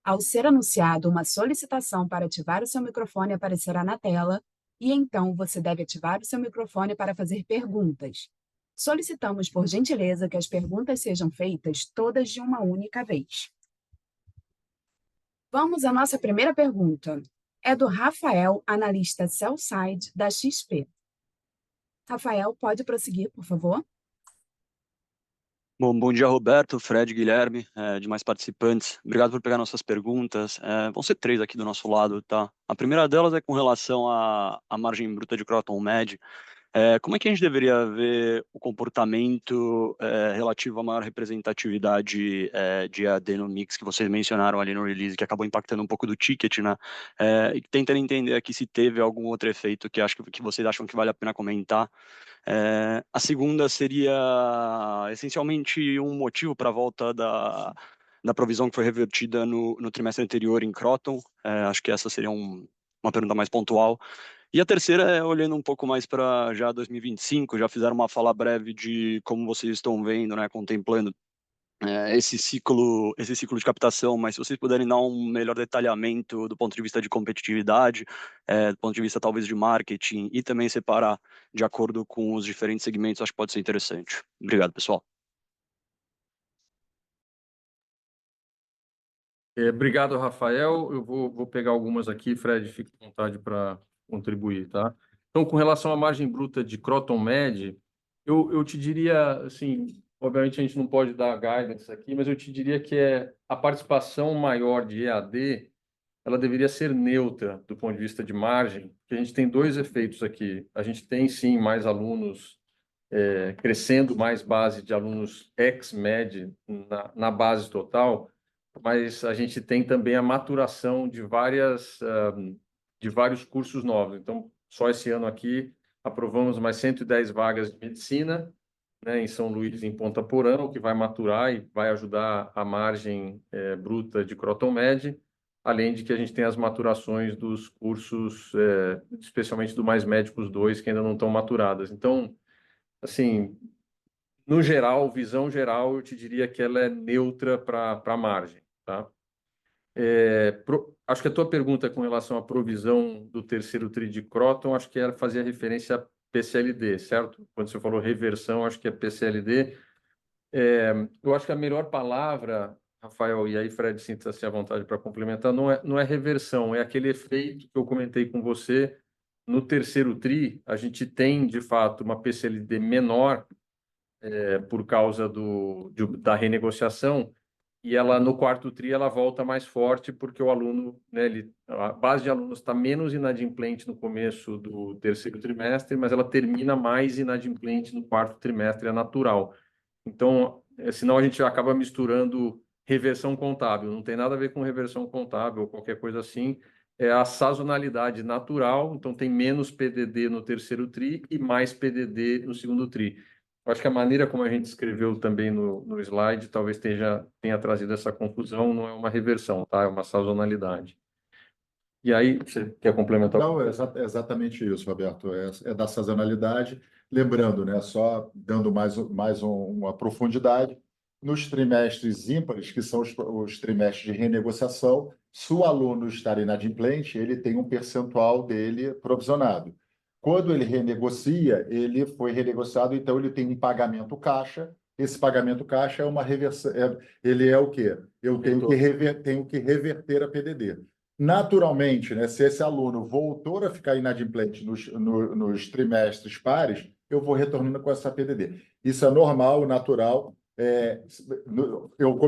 Ao ser anunciado uma solicitação para ativar o seu microfone aparecerá na tela e então você deve ativar o seu microfone para fazer perguntas. Solicitamos, por gentileza, que as perguntas sejam feitas todas de uma única vez. Vamos à nossa primeira pergunta. É do Rafael, analista Sell-Side da XP. Rafael, pode prosseguir, por favor? Bom dia, Roberto, Fred, Guilherme, demais participantes. Obrigado por pegar nossas perguntas. Vão ser 3 aqui do nosso lado, tá? A primeira delas é com relação à margem bruta de Croton Med. Como é que a gente deveria ver o comportamento relativo à maior representatividade de EAD no mix que vocês mencionaram ali no release, que acabou impactando um pouco do ticket, né? E tentando entender aqui se teve algum outro efeito que vocês acham que vale a pena comentar. A segunda seria essencialmente um motivo para a volta da provisão que foi revertida no trimestre anterior em Croton. Acho que essa seria uma pergunta mais pontual. E a terceira é olhando um pouco mais para já 2025, já fizeram uma fala breve de como vocês estão vendo, né, contemplando esse ciclo de captação, mas se vocês puderem dar um melhor detalhamento do ponto de vista de competitividade, do ponto de vista talvez de marketing e também separar de acordo com os diferentes segmentos, acho que pode ser interessante. Obrigado, pessoal. Obrigado, Rafael. Eu vou pegar algumas aqui, Fred, fique à vontade para contribuir, tá? Então, com relação à margem bruta de Croton Med, eu te diria, assim, obviamente a gente não pode dar guidance aqui, mas eu te diria que a participação maior de EAD, ela deveria ser neutra do ponto de vista de margem, porque a gente tem 2 efeitos aqui. A gente tem, sim, mais alunos crescendo, mais base de alunos ex-MED na base total, mas a gente tem também a maturação de vários cursos novos. Então, só esse ano aqui, aprovamos mais 110 vagas de medicina, né, em São Luís, em Ponta Porã, o que vai maturar e vai ajudar a margem bruta de Croton Med, além de que a gente tem as maturações dos cursos, especialmente do Mais Médicos 2, que ainda não estão maturadas. Então, assim, no geral, visão geral, eu te diria que ela é neutra para a margem, tá? Acho que a tua pergunta com relação à provisão do terceiro TRI de Croton, acho que ela fazia referência a PCLD, certo? Quando você falou reversão, acho que é PCLD. Eu acho que a melhor palavra, Rafael, e aí, Fred, sinta-se à vontade para complementar, não é reversão, é aquele efeito que eu comentei com você. No terceiro TRI, a gente tem, de fato, uma PCLD menor por causa da renegociação, e ela, no quarto TRI, ela volta mais forte, porque o aluno, né, a base de alunos está menos inadimplente no começo do terceiro trimestre, mas ela termina mais inadimplente no quarto trimestre, é natural. Então, senão a gente acaba misturando reversão contábil, não tem nada a ver com reversão contábil ou qualquer coisa assim, é a sazonalidade natural, então tem menos PDD no terceiro TRI e mais PDD no segundo TRI. Eu acho que a maneira como a gente escreveu também no slide talvez tenha trazido essa confusão, não é uma reversão, tá? É uma sazonalidade. E aí, você quer complementar? Não, é exatamente isso, Roberto. É da sazonalidade. Lembrando, né, só dando uma profundidade, nos trimestres ímpares, que são os trimestres de renegociação, se o aluno estar inadimplente, ele tem um percentual dele provisionado. Quando ele renegocia, ele foi renegociado, então ele tem um pagamento caixa. Esse pagamento caixa é uma reversão. Ele é o quê? Eu tenho que reverter a PDD. Naturalmente, né, se esse aluno voltou a ficar inadimplente nos trimestres pares, eu vou retornando com essa PDD. Isso é normal, natural. Eu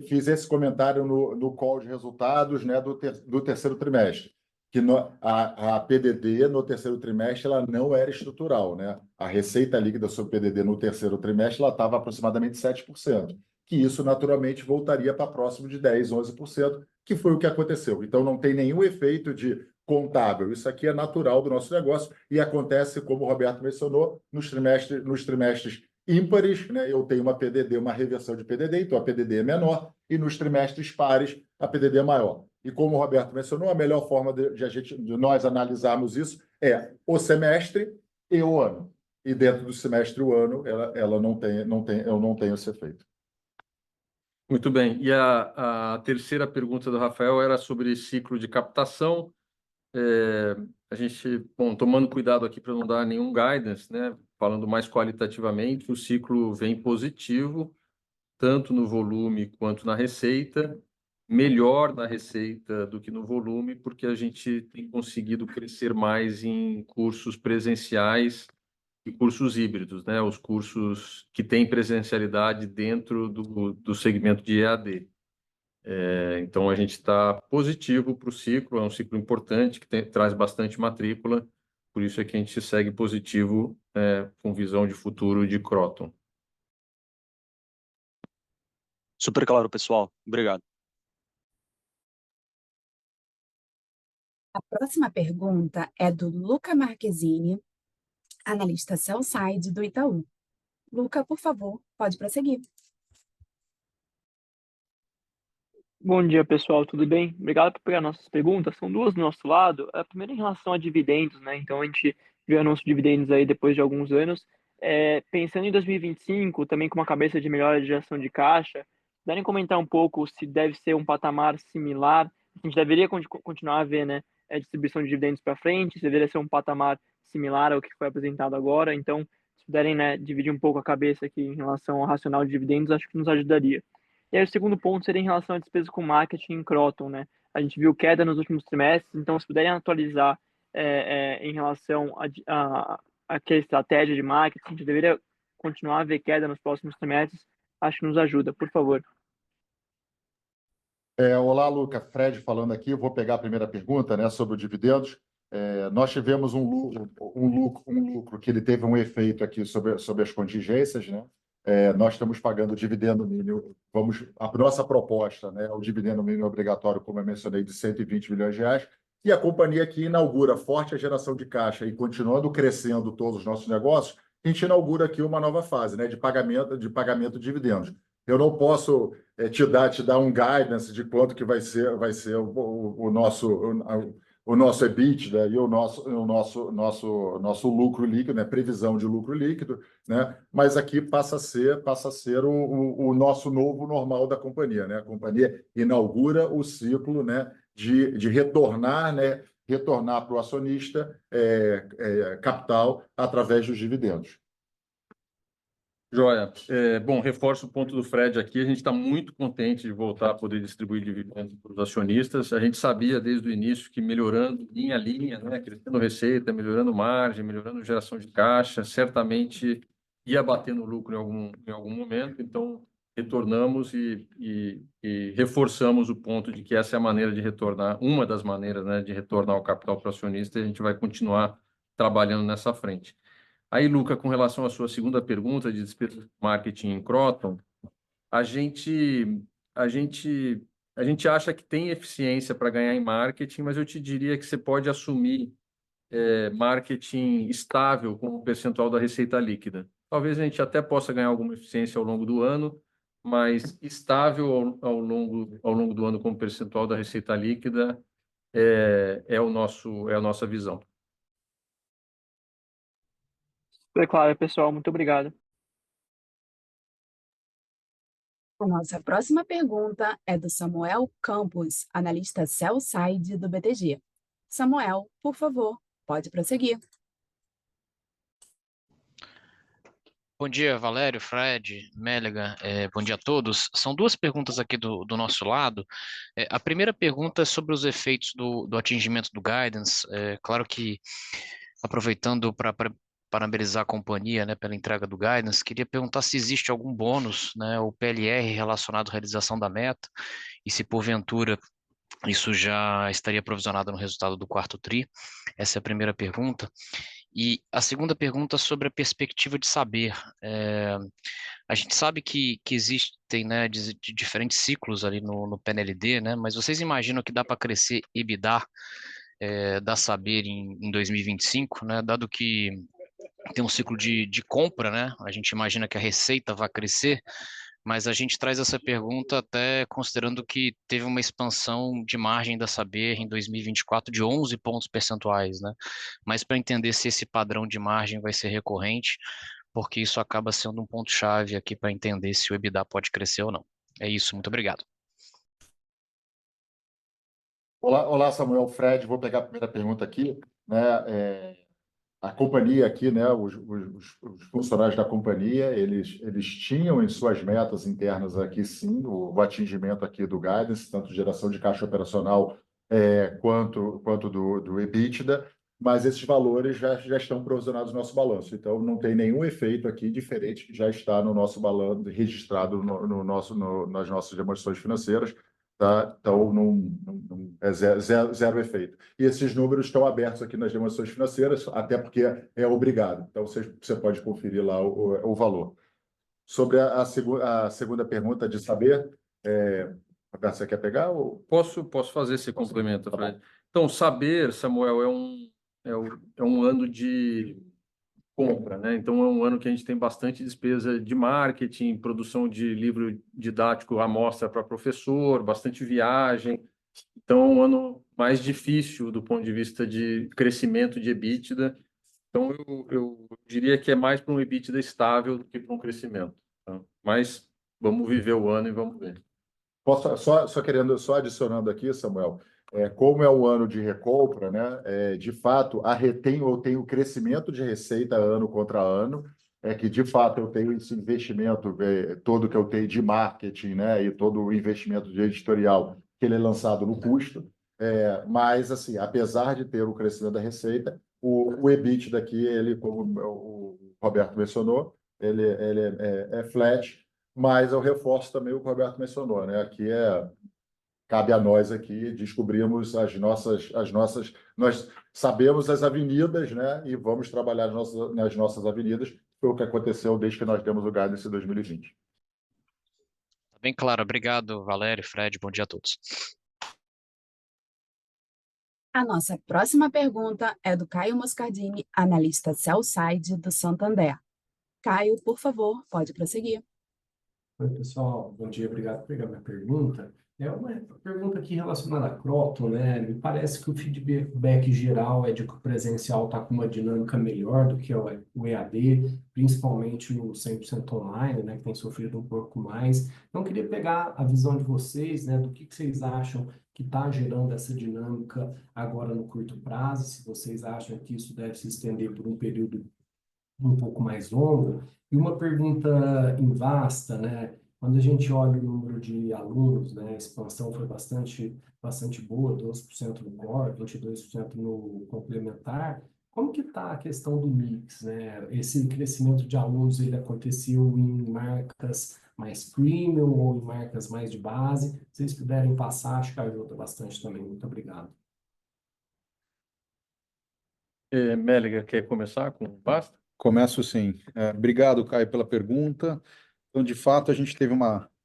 fiz esse comentário no call de resultados, né, do terceiro trimestre, que a PDD no terceiro trimestre ela não era estrutural, né? A receita líquida sobre PDD no terceiro trimestre ela estava aproximadamente 7%, que isso naturalmente voltaria para próximo de 10%, 11%, que foi o que aconteceu. Então, não tem nenhum efeito de contábil. Isso aqui é natural do nosso negócio e acontece, como o Roberto mencionou, nos trimestres ímpares, né? Eu tenho uma PDD, uma reversão de PDD, então a PDD é menor, e nos trimestres pares, a PDD é maior. E como o Roberto mencionou, a melhor forma de nós analisarmos isso é o semestre e o ano. E dentro do semestre e o ano, ela eu não tenho esse efeito. Muito bem. E a terceira pergunta do Rafael era sobre ciclo de captação. A gente, bom, tomando cuidado aqui para não dar nenhum guidance, né? Falando mais qualitativamente, o ciclo vem positivo, tanto no volume quanto na receita, melhor na receita do que no volume, porque a gente tem conseguido crescer mais em cursos presenciais e cursos híbridos, né? Os cursos que têm presencialidade dentro do segmento de EAD. Então, a gente está positivo para o ciclo, é um ciclo importante que traz bastante matrícula, por isso é que a gente segue positivo com visão de futuro de Kroton. Super claro, pessoal. Obrigado. A próxima pergunta é do Luca Marquezini, analista sell-side do Itaú. Luca, por favor, pode prosseguir. Bom dia, pessoal, tudo bem? Obrigado por pegar nossas perguntas. São duas do nosso lado. A primeira em relação a dividendos, né? Então, a gente viu anúncio de dividendos aí depois de alguns anos. Pensando em 2025, também com uma cabeça de melhora de geração de caixa, puderem comentar um pouco se deve ser um patamar similar, a gente deveria continuar a ver, né, distribuição de dividendos para frente, se deveria ser um patamar similar ao que foi apresentado agora. Então, se puderem, né, dividir um pouco a cabeça aqui em relação ao racional de dividendos, acho que nos ajudaria. E aí, o segundo ponto seria em relação à despesa com marketing em Kroton, né? A gente viu queda nos últimos trimestres, então, se puderem atualizar em relação a aquela estratégia de marketing, a gente deveria continuar a ver queda nos próximos trimestres, acho que nos ajuda, por favor. Olá, Luca. Fred falando aqui. Eu vou pegar a primeira pergunta, né, sobre os dividendos. Nós tivemos um lucro que ele teve um efeito aqui sobre as contingências, né? Nós estamos pagando o dividendo mínimo. A nossa proposta, né, o dividendo mínimo obrigatório, como eu mencionei, de 120 milhões de reais. E a companhia que inaugura forte a geração de caixa e continuando crescendo todos os nossos negócios, a gente inaugura aqui uma nova fase, né, de pagamento de dividendos. Eu não posso te dar um guidance de quanto que vai ser o nosso EBITDA e o nosso lucro líquido, né? Previsão de lucro líquido, né? Mas aqui passa a ser o nosso novo normal da companhia, né? A companhia inaugura o ciclo, né, de retornar, né? Retornar para o acionista capital através dos dividendos. Joia. Bom, reforço o ponto do Fred aqui. A gente está muito contente de voltar a poder distribuir dividendos para os acionistas. A gente sabia desde o início que melhorando linha a linha, né, crescendo receita, melhorando margem, melhorando geração de caixa, certamente ia bater no lucro em algum momento. Então, retornamos e reforçamos o ponto de que essa é a maneira de retornar, uma das maneiras, né, de retornar o capital para o acionista, e a gente vai continuar trabalhando nessa frente. Aí, Luca, com relação à sua segunda pergunta de despesa de marketing em Kroton, a gente, a gente, a gente acha que tem eficiência para ganhar em marketing, mas eu te diria que você pode assumir marketing estável como percentual da receita líquida. Talvez a gente até possa ganhar alguma eficiência ao longo do ano, mas estável ao longo do ano como percentual da receita líquida é a nossa visão. Foi claro, pessoal. Muito obrigado. A nossa próxima pergunta é do Samuel Campos, analista sell-side do BTG. Samuel, por favor, pode prosseguir. Bom dia, Valério, Fred, Mélega, bom dia a todos. São duas perguntas aqui do nosso lado. A primeira pergunta é sobre os efeitos do atingimento do guidance. Claro que, aproveitando para parabenizar a companhia, né, pela entrega do guidance, queria perguntar se existe algum bônus, né, ou PLR relacionado à realização da meta, e se porventura isso já estaria provisionado no resultado do quarto TRI. Essa é a primeira pergunta. E a segunda pergunta sobre a perspectiva de saber. A gente sabe que existem, né, de diferentes ciclos ali no PNLD, né, mas vocês imaginam que dá para crescer EBITDA da Saber em 2025, né, dado que tem um ciclo de compra, né, a gente imagina que a receita vai crescer, mas a gente traz essa pergunta até considerando que teve uma expansão de margem da Saber em 2024 de 11 pontos percentuais, né? Mas para entender se esse padrão de margem vai ser recorrente, porque isso acaba sendo um ponto-chave aqui para entender se o EBITDA pode crescer ou não. É isso, muito obrigado. Olá, Samuel, Fred, vou pegar a primeira pergunta aqui, né? A companhia aqui, né, os funcionários da companhia, eles tinham em suas metas internas aqui, sim, o atingimento aqui do guidance, tanto geração de caixa operacional quanto do EBITDA, mas esses valores já estão provisionados no nosso balanço. Então, não tem nenhum efeito aqui diferente que já está no nosso balanço, registrado nas nossas demonstrações financeiras. Tá? Então, é zero efeito. E esses números estão abertos aqui nas demonstrações financeiras, até porque é obrigado. Então, você pode conferir lá o valor. Sobre a segunda pergunta de saber, Roberto, você quer pegar? Ou... Posso fazer esse complemento, Fred? Então, Saber, Samuel, é um ano de compra, né? Então, é um ano que a gente tem bastante despesa de marketing, produção de livro didático, amostra para professor, bastante viagem. Então, é um ano mais difícil do ponto de vista de crescimento de EBITDA. Então, eu diria que é mais para um EBITDA estável do que para um crescimento. Tá? Mas vamos viver o ano e vamos ver. Só adicionando aqui, Samuel, como é um ano de recompra, né? De fato, eu tenho crescimento de receita ano contra ano, que de fato eu tenho esse investimento todo que eu tenho de marketing, né? E todo o investimento de editorial que ele é lançado no custo. Mas, assim, apesar de ter o crescimento da receita, o EBIT daqui, ele, como o Roberto mencionou, ele é flat. Mas eu reforço também o que o Roberto mencionou, né? Aqui cabe a nós aqui descobrirmos nós sabemos as avenidas, né? E vamos trabalhar nas nossas avenidas. Foi o que aconteceu desde que nós demos o guidance em 2020. Tá bem claro, obrigado, Valério, Fred, bom dia a todos. A nossa próxima pergunta é do Caio Moscardini, analista sell-side do Santander. Caio, por favor, pode prosseguir. Oi, pessoal, bom dia, obrigado por pegar minha pergunta. É uma pergunta aqui relacionada a Kroton, né? Me parece que o feedback geral é de que o presencial está com uma dinâmica melhor do que o EAD, principalmente no 100% online, né? Que tem sofrido um pouco mais. Então, eu queria pegar a visão de vocês, né? Do que vocês acham que está gerando essa dinâmica agora no curto prazo, se vocês acham que isso deve se estender por um período um pouco mais longo. E uma pergunta em vasta, né? Quando a gente olha o número de alunos, né, a expansão foi bastante boa, 12% no core, 22% no complementar. Como que está a questão do mix, né? Esse crescimento de alunos ele aconteceu em marcas mais premium ou em marcas mais de base? Se vocês puderem passar, acho que ajuda bastante também. Muito obrigado. Mélega, quer começar com o Basta? Começo sim. Obrigado, Caio, pela pergunta. Então, de fato, a gente teve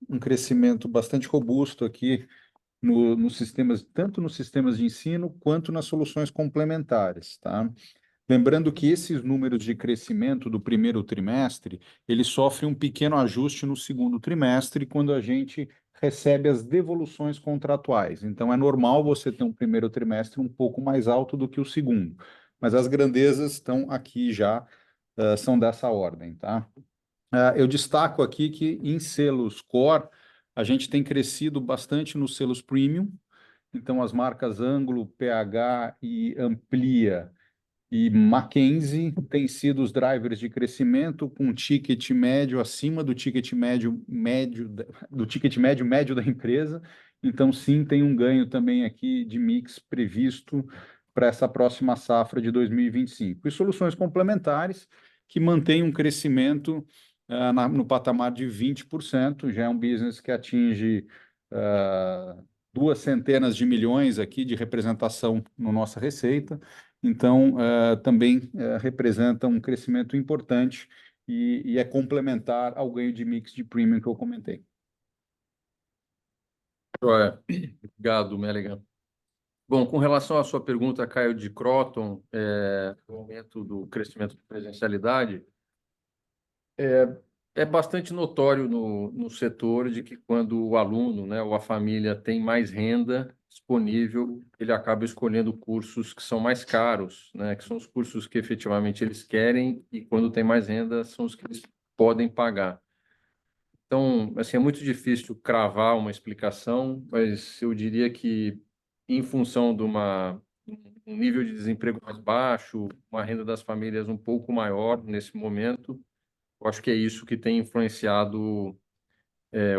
um crescimento bastante robusto aqui nos sistemas, tanto nos sistemas de ensino quanto nas soluções complementares, tá? Lembrando que esses números de crescimento do primeiro trimestre, eles sofrem um pequeno ajuste no segundo trimestre, quando a gente recebe as devoluções contratuais. Então, é normal você ter um primeiro trimestre um pouco mais alto do que o segundo, mas as grandezas estão aqui já, são dessa ordem, tá? Eu destaco aqui que em selos core, a gente tem crescido bastante nos selos premium, então as marcas Anglo, PH e Amplia e Mackenzie têm sido os drivers de crescimento com ticket médio acima do ticket médio da empresa. Então, sim, tem um ganho também aqui de mix previsto para essa próxima safra de 2025. E soluções complementares que mantêm um crescimento no patamar de 20%, já é um business que atinge 200 milhões aqui de representação na nossa receita. Então, também representa um crescimento importante e é complementar ao ganho de mix de premium que eu comentei. Joia. Obrigado, Mélega. Bom, com relação à sua pergunta, Caio, de Croton, o aumento do crescimento de presencialidade, é bastante notório no setor de que quando o aluno, né, ou a família tem mais renda disponível, ele acaba escolhendo cursos que são mais caros, né, que são os cursos que efetivamente eles querem e quando tem mais renda são os que eles podem pagar. Então, assim, é muito difícil cravar uma explicação, mas eu diria que em função de um nível de desemprego mais baixo, uma renda das famílias um pouco maior nesse momento, eu acho que é isso que tem influenciado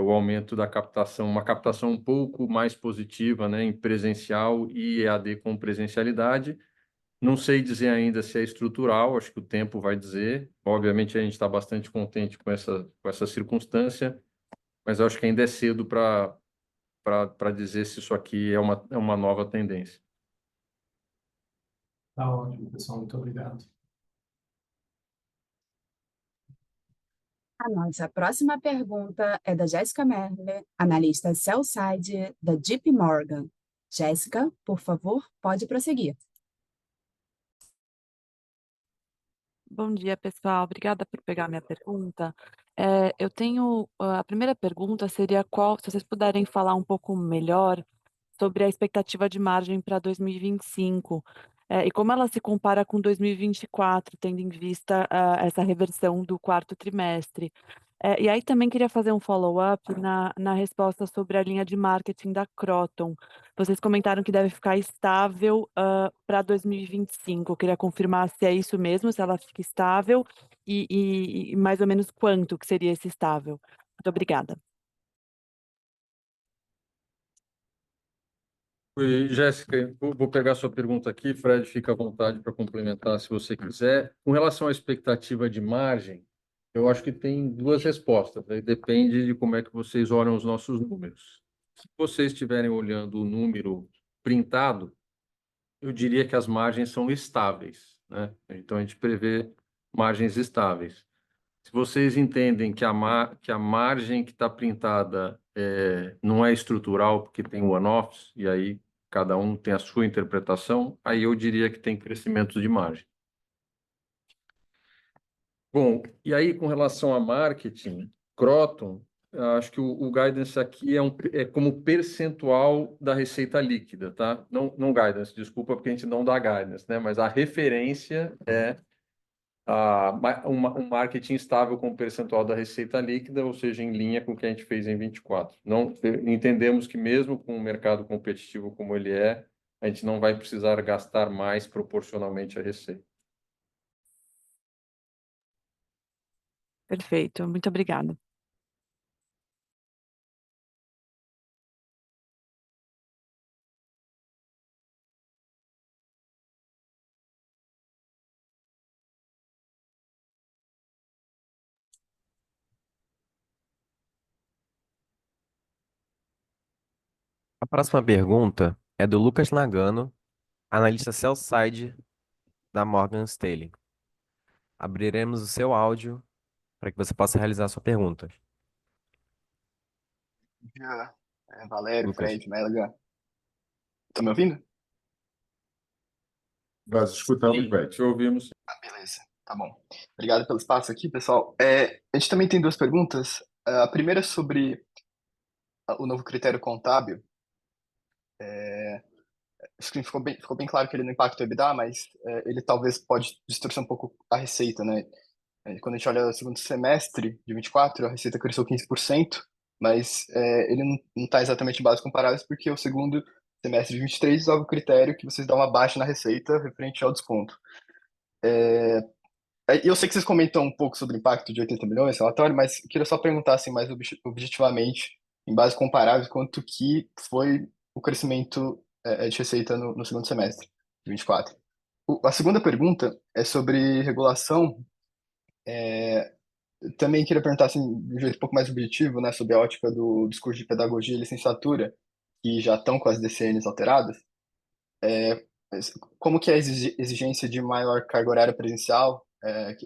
o aumento da captação, uma captação um pouco mais positiva, né, em presencial e EAD com presencialidade. Não sei dizer ainda se é estrutural, acho que o tempo vai dizer. Obviamente, a gente está bastante contente com essa circunstância, mas eu acho que ainda é cedo para dizer se isso aqui é uma nova tendência. Tá ótimo, pessoal. Muito obrigado. A nossa próxima pergunta é da Jéssica Merle, analista sell-side da JP Morgan. Jéssica, por favor, pode prosseguir. Bom dia, pessoal. Obrigada por pegar minha pergunta. Eu tenho a primeira pergunta seria se vocês puderem falar um pouco melhor sobre a expectativa de margem para 2025, e como ela se compara com 2024, tendo em vista essa reversão do quarto trimestre. E aí também queria fazer um follow-up na resposta sobre a linha de marketing da Croton. Vocês comentaram que deve ficar estável para 2025. Eu queria confirmar se é isso mesmo, se ela fica estável e mais ou menos quanto que seria esse estável. Muito obrigada. Oi, Jéssica, vou pegar sua pergunta aqui. Fred, fica à vontade para complementar se você quiser. Com relação à expectativa de margem, eu acho que tem duas respostas, né? Depende de como é que vocês olham os nossos números. Se vocês estiverem olhando o número printado, eu diria que as margens são estáveis, né? Então, a gente prevê margens estáveis. Se vocês entendem que a margem que está printada não é estrutural, porque tem one-offs, e aí cada um tem a sua interpretação, aí eu diria que tem crescimento de margem. Bom, e aí com relação a marketing, Croton, eu acho que o guidance aqui é como percentual da receita líquida, tá? Não guidance, desculpa, porque a gente não dá guidance, né? Mas a referência é um marketing estável com percentual da receita líquida, ou seja, em linha com o que a gente fez em 24. Não, entendemos que mesmo com um mercado competitivo como ele é, a gente não vai precisar gastar mais proporcionalmente à receita. Perfeito, muito obrigada. A próxima pergunta é do Lucas Nagano, analista sell-side da Morgan Stanley. Abriremos o seu áudio para que você possa realizar a sua pergunta. Bom dia, Valério, Lucas. Fred, Mélega. Tá me ouvindo? Nós escutamos, Sim, Fred. te ouvimos. Beleza, tá bom. Obrigado pelo espaço aqui, pessoal. A gente também tem duas perguntas. A primeira é sobre o novo critério contábil. Acho que ficou bem claro que ele não impacta o EBITDA, mas ele talvez pode distorcer um pouco a receita, né? Quando a gente olha o segundo semestre de 24, a receita cresceu 15%, mas ele não está exatamente em bases comparáveis porque o segundo semestre de 23 usava o critério que vocês dão uma baixa na receita referente ao desconto. Eu sei que vocês comentam um pouco sobre o impacto de 80 milhões, relatório, mas eu queria só perguntar assim, mais objetivamente, em bases comparáveis, quanto que foi o crescimento de receita no segundo semestre de 24. A segunda pergunta é sobre regulação. Também queria perguntar assim, de um jeito um pouco mais objetivo, né, sobre a ótica do discurso de pedagogia e licenciatura, que já estão com as DCNs alteradas. Como que é a exigência de maior carga horária presencial,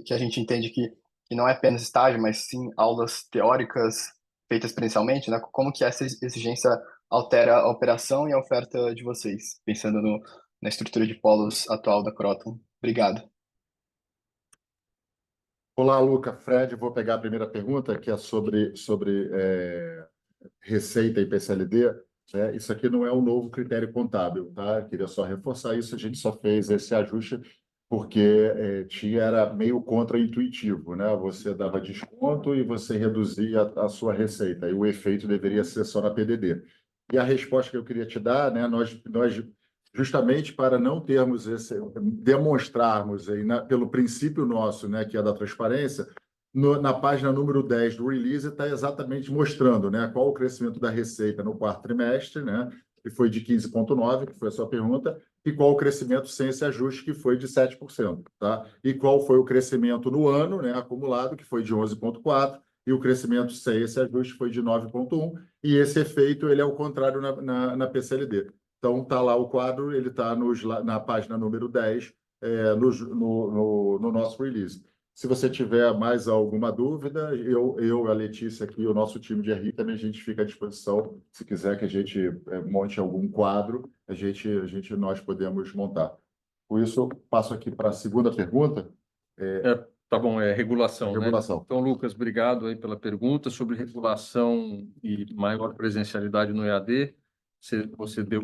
que a gente entende que não é apenas estágio, mas sim aulas teóricas feitas presencialmente, né? Como que essa exigência altera a operação e a oferta de vocês, pensando na estrutura de polos atual da Croton? Obrigado. Olá, Luca, Fred, vou pegar a primeira pergunta, que é sobre receita e PCLD. Isso aqui não é um novo critério contábil, tá? Queria só reforçar isso, a gente só fez esse ajuste porque era meio contraintuitivo, né? Você dava desconto e você reduzia a sua receita, e o efeito deveria ser só na PDD. E a resposta que eu queria te dar, né? Nós justamente para não termos demonstrarmos aí, pelo princípio nosso, né, que é da transparência, na página número 10 do release está exatamente mostrando, né, qual o crescimento da receita no quarto trimestre, né, que foi de 15,9%, que foi a sua pergunta, e qual o crescimento sem esse ajuste, que foi de 7%. Tá? E qual foi o crescimento no ano, né, acumulado, que foi de 11,4%, e o crescimento sem esse ajuste foi de 9,1%, e esse efeito ele é o contrário na PCLD. Então, está lá o quadro, ele está na página número 10, no nosso release. Se você tiver mais alguma dúvida, a Letícia aqui, o nosso time de RI, também a gente fica à disposição. Se quiser que a gente monte algum quadro, nós podemos montar. Com isso, eu passo aqui para a segunda pergunta. Tá bom, regulação, né? Regulação. Então, Lucas, obrigado aí pela pergunta sobre regulação e maior presencialidade no EAD. Você deu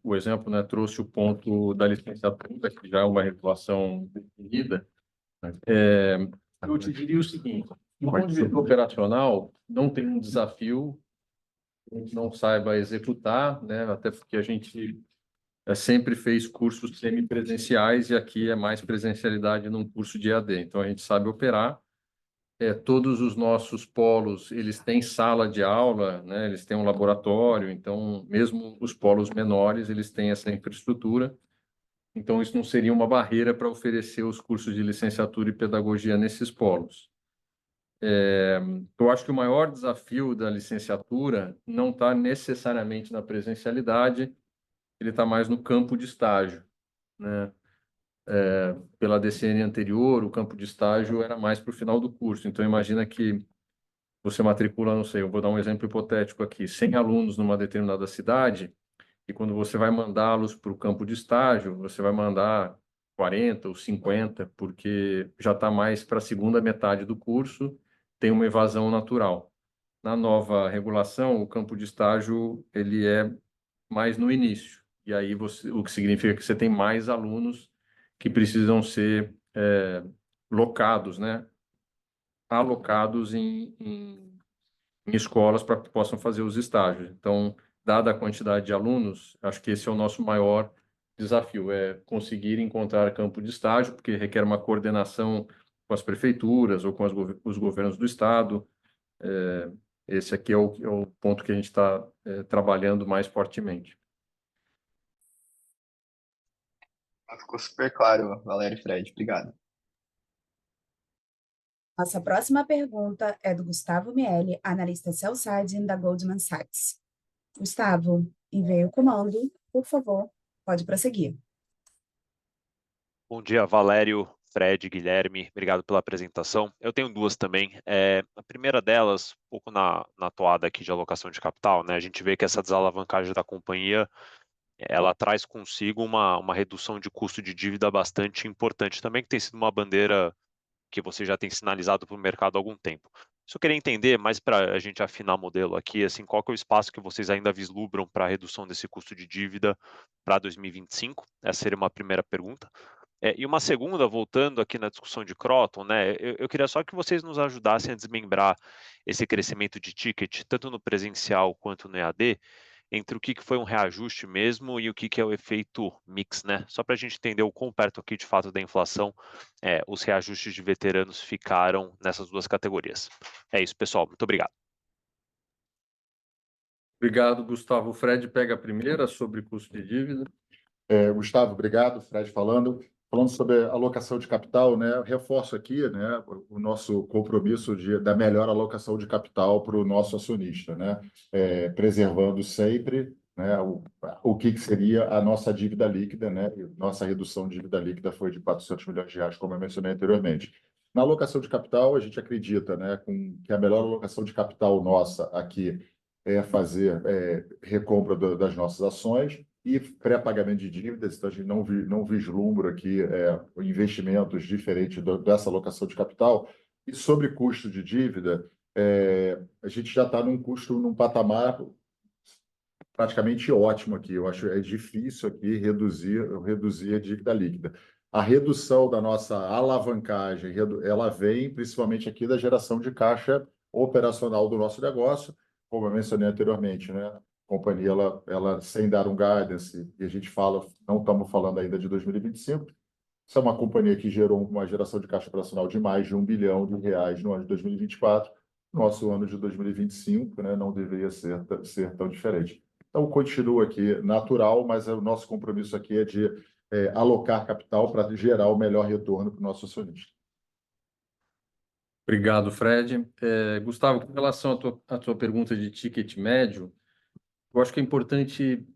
o exemplo, né? Trouxe o ponto da licenciatura, que já é uma regulação definida. Eu te diria o seguinte: do ponto de vista operacional, não tem um desafio que a gente não saiba executar, né? Até porque a gente sempre fez cursos semipresenciais e aqui é mais presencialidade num curso de EAD. Então, a gente sabe operar. Todos os nossos polos, eles têm sala de aula, né? Eles têm um laboratório, então, mesmo os polos menores, eles têm essa infraestrutura. Então, isso não seria uma barreira para oferecer os cursos de licenciatura e pedagogia nesses polos. Eu acho que o maior desafio da licenciatura não está necessariamente na presencialidade, ele está mais no campo de estágio, né? Pela DCN anterior, o campo de estágio era mais para o final do curso. Então, imagina que você matricula, não sei, eu vou dar um exemplo hipotético aqui, 100 alunos numa determinada cidade, e quando você vai mandá-los para o campo de estágio, você vai mandar 40 ou 50, porque já está mais para a segunda metade do curso, tem uma evasão natural. Na nova regulação, o campo de estágio ele é mais no início, e aí o que significa que você tem mais alunos que precisam ser locados, né? Alocados em escolas para que possam fazer os estágios. Então, dada a quantidade de alunos, acho que esse é o nosso maior desafio, é conseguir encontrar campo de estágio, porque requer uma coordenação as prefeituras ou com os governos do estado. Esse aqui é o ponto que a gente está trabalhando mais fortemente. Ficou super claro, Valério e Fred. Obrigado. Nossa próxima pergunta é do Gustavo Miele, analista sell-side da Goldman Sachs. Gustavo, envie o comando, por favor, pode prosseguir. Bom dia, Valério, Fred, Guilherme, obrigado pela apresentação. Eu tenho duas também. A primeira delas, um pouco na toada aqui de alocação de capital, né? A gente vê que essa desalavancagem da companhia, ela traz consigo uma redução de custo de dívida bastante importante também, que tem sido uma bandeira que você já tem sinalizado para o mercado há algum tempo. Só queria entender, mais para a gente afinar o modelo aqui, assim, qual que é o espaço que vocês ainda vislumbram para a redução desse custo de dívida para 2025? Essa seria uma primeira pergunta. E uma segunda, voltando aqui na discussão de Kroton, né? Eu queria só que vocês nos ajudassem a desmembrar esse crescimento de ticket, tanto no presencial quanto no EAD, entre o que foi um reajuste mesmo e o que é o efeito mix, né? Só para a gente entender o quão perto aqui, de fato, da inflação os reajustes de veteranos ficaram nessas duas categorias. É isso, pessoal. Muito obrigado. Obrigado, Gustavo. O Fred pega a primeira sobre custo de dívida. Gustavo, obrigado. Fred falando. Falando sobre alocação de capital, né? Eu reforço aqui, né, o nosso compromisso da melhor alocação de capital para o nosso acionista, né? Preservando sempre, né, o que seria a nossa dívida líquida, né? Nossa redução de dívida líquida foi de R$ 400 milhões, como eu mencionei anteriormente. Na alocação de capital, a gente acredita, né, que a melhor alocação de capital nossa aqui é fazer recompra das nossas ações e pré-pagamento de dívidas. Então, a gente não vislumbra aqui investimentos diferentes dessa alocação de capital. E sobre custo de dívida, a gente já está num patamar praticamente ótimo aqui. Eu acho difícil aqui reduzir a dívida líquida. A redução da nossa alavancagem, ela vem principalmente aqui da geração de caixa operacional do nosso negócio, como eu mencionei anteriormente, né? A companhia, ela sem dar um guidance, e a gente não estamos falando ainda de 2025, isso é uma companhia que gerou uma geração de caixa operacional de mais de R$ 1 bilhão no ano de 2024. Nosso ano de 2025, né, não deveria ser tão diferente. Então, continua aqui natural, mas o nosso compromisso aqui é de alocar capital para gerar o melhor retorno para o nosso acionista. Obrigado, Fred. Gustavo, com relação à tua pergunta de ticket médio, eu acho que é importante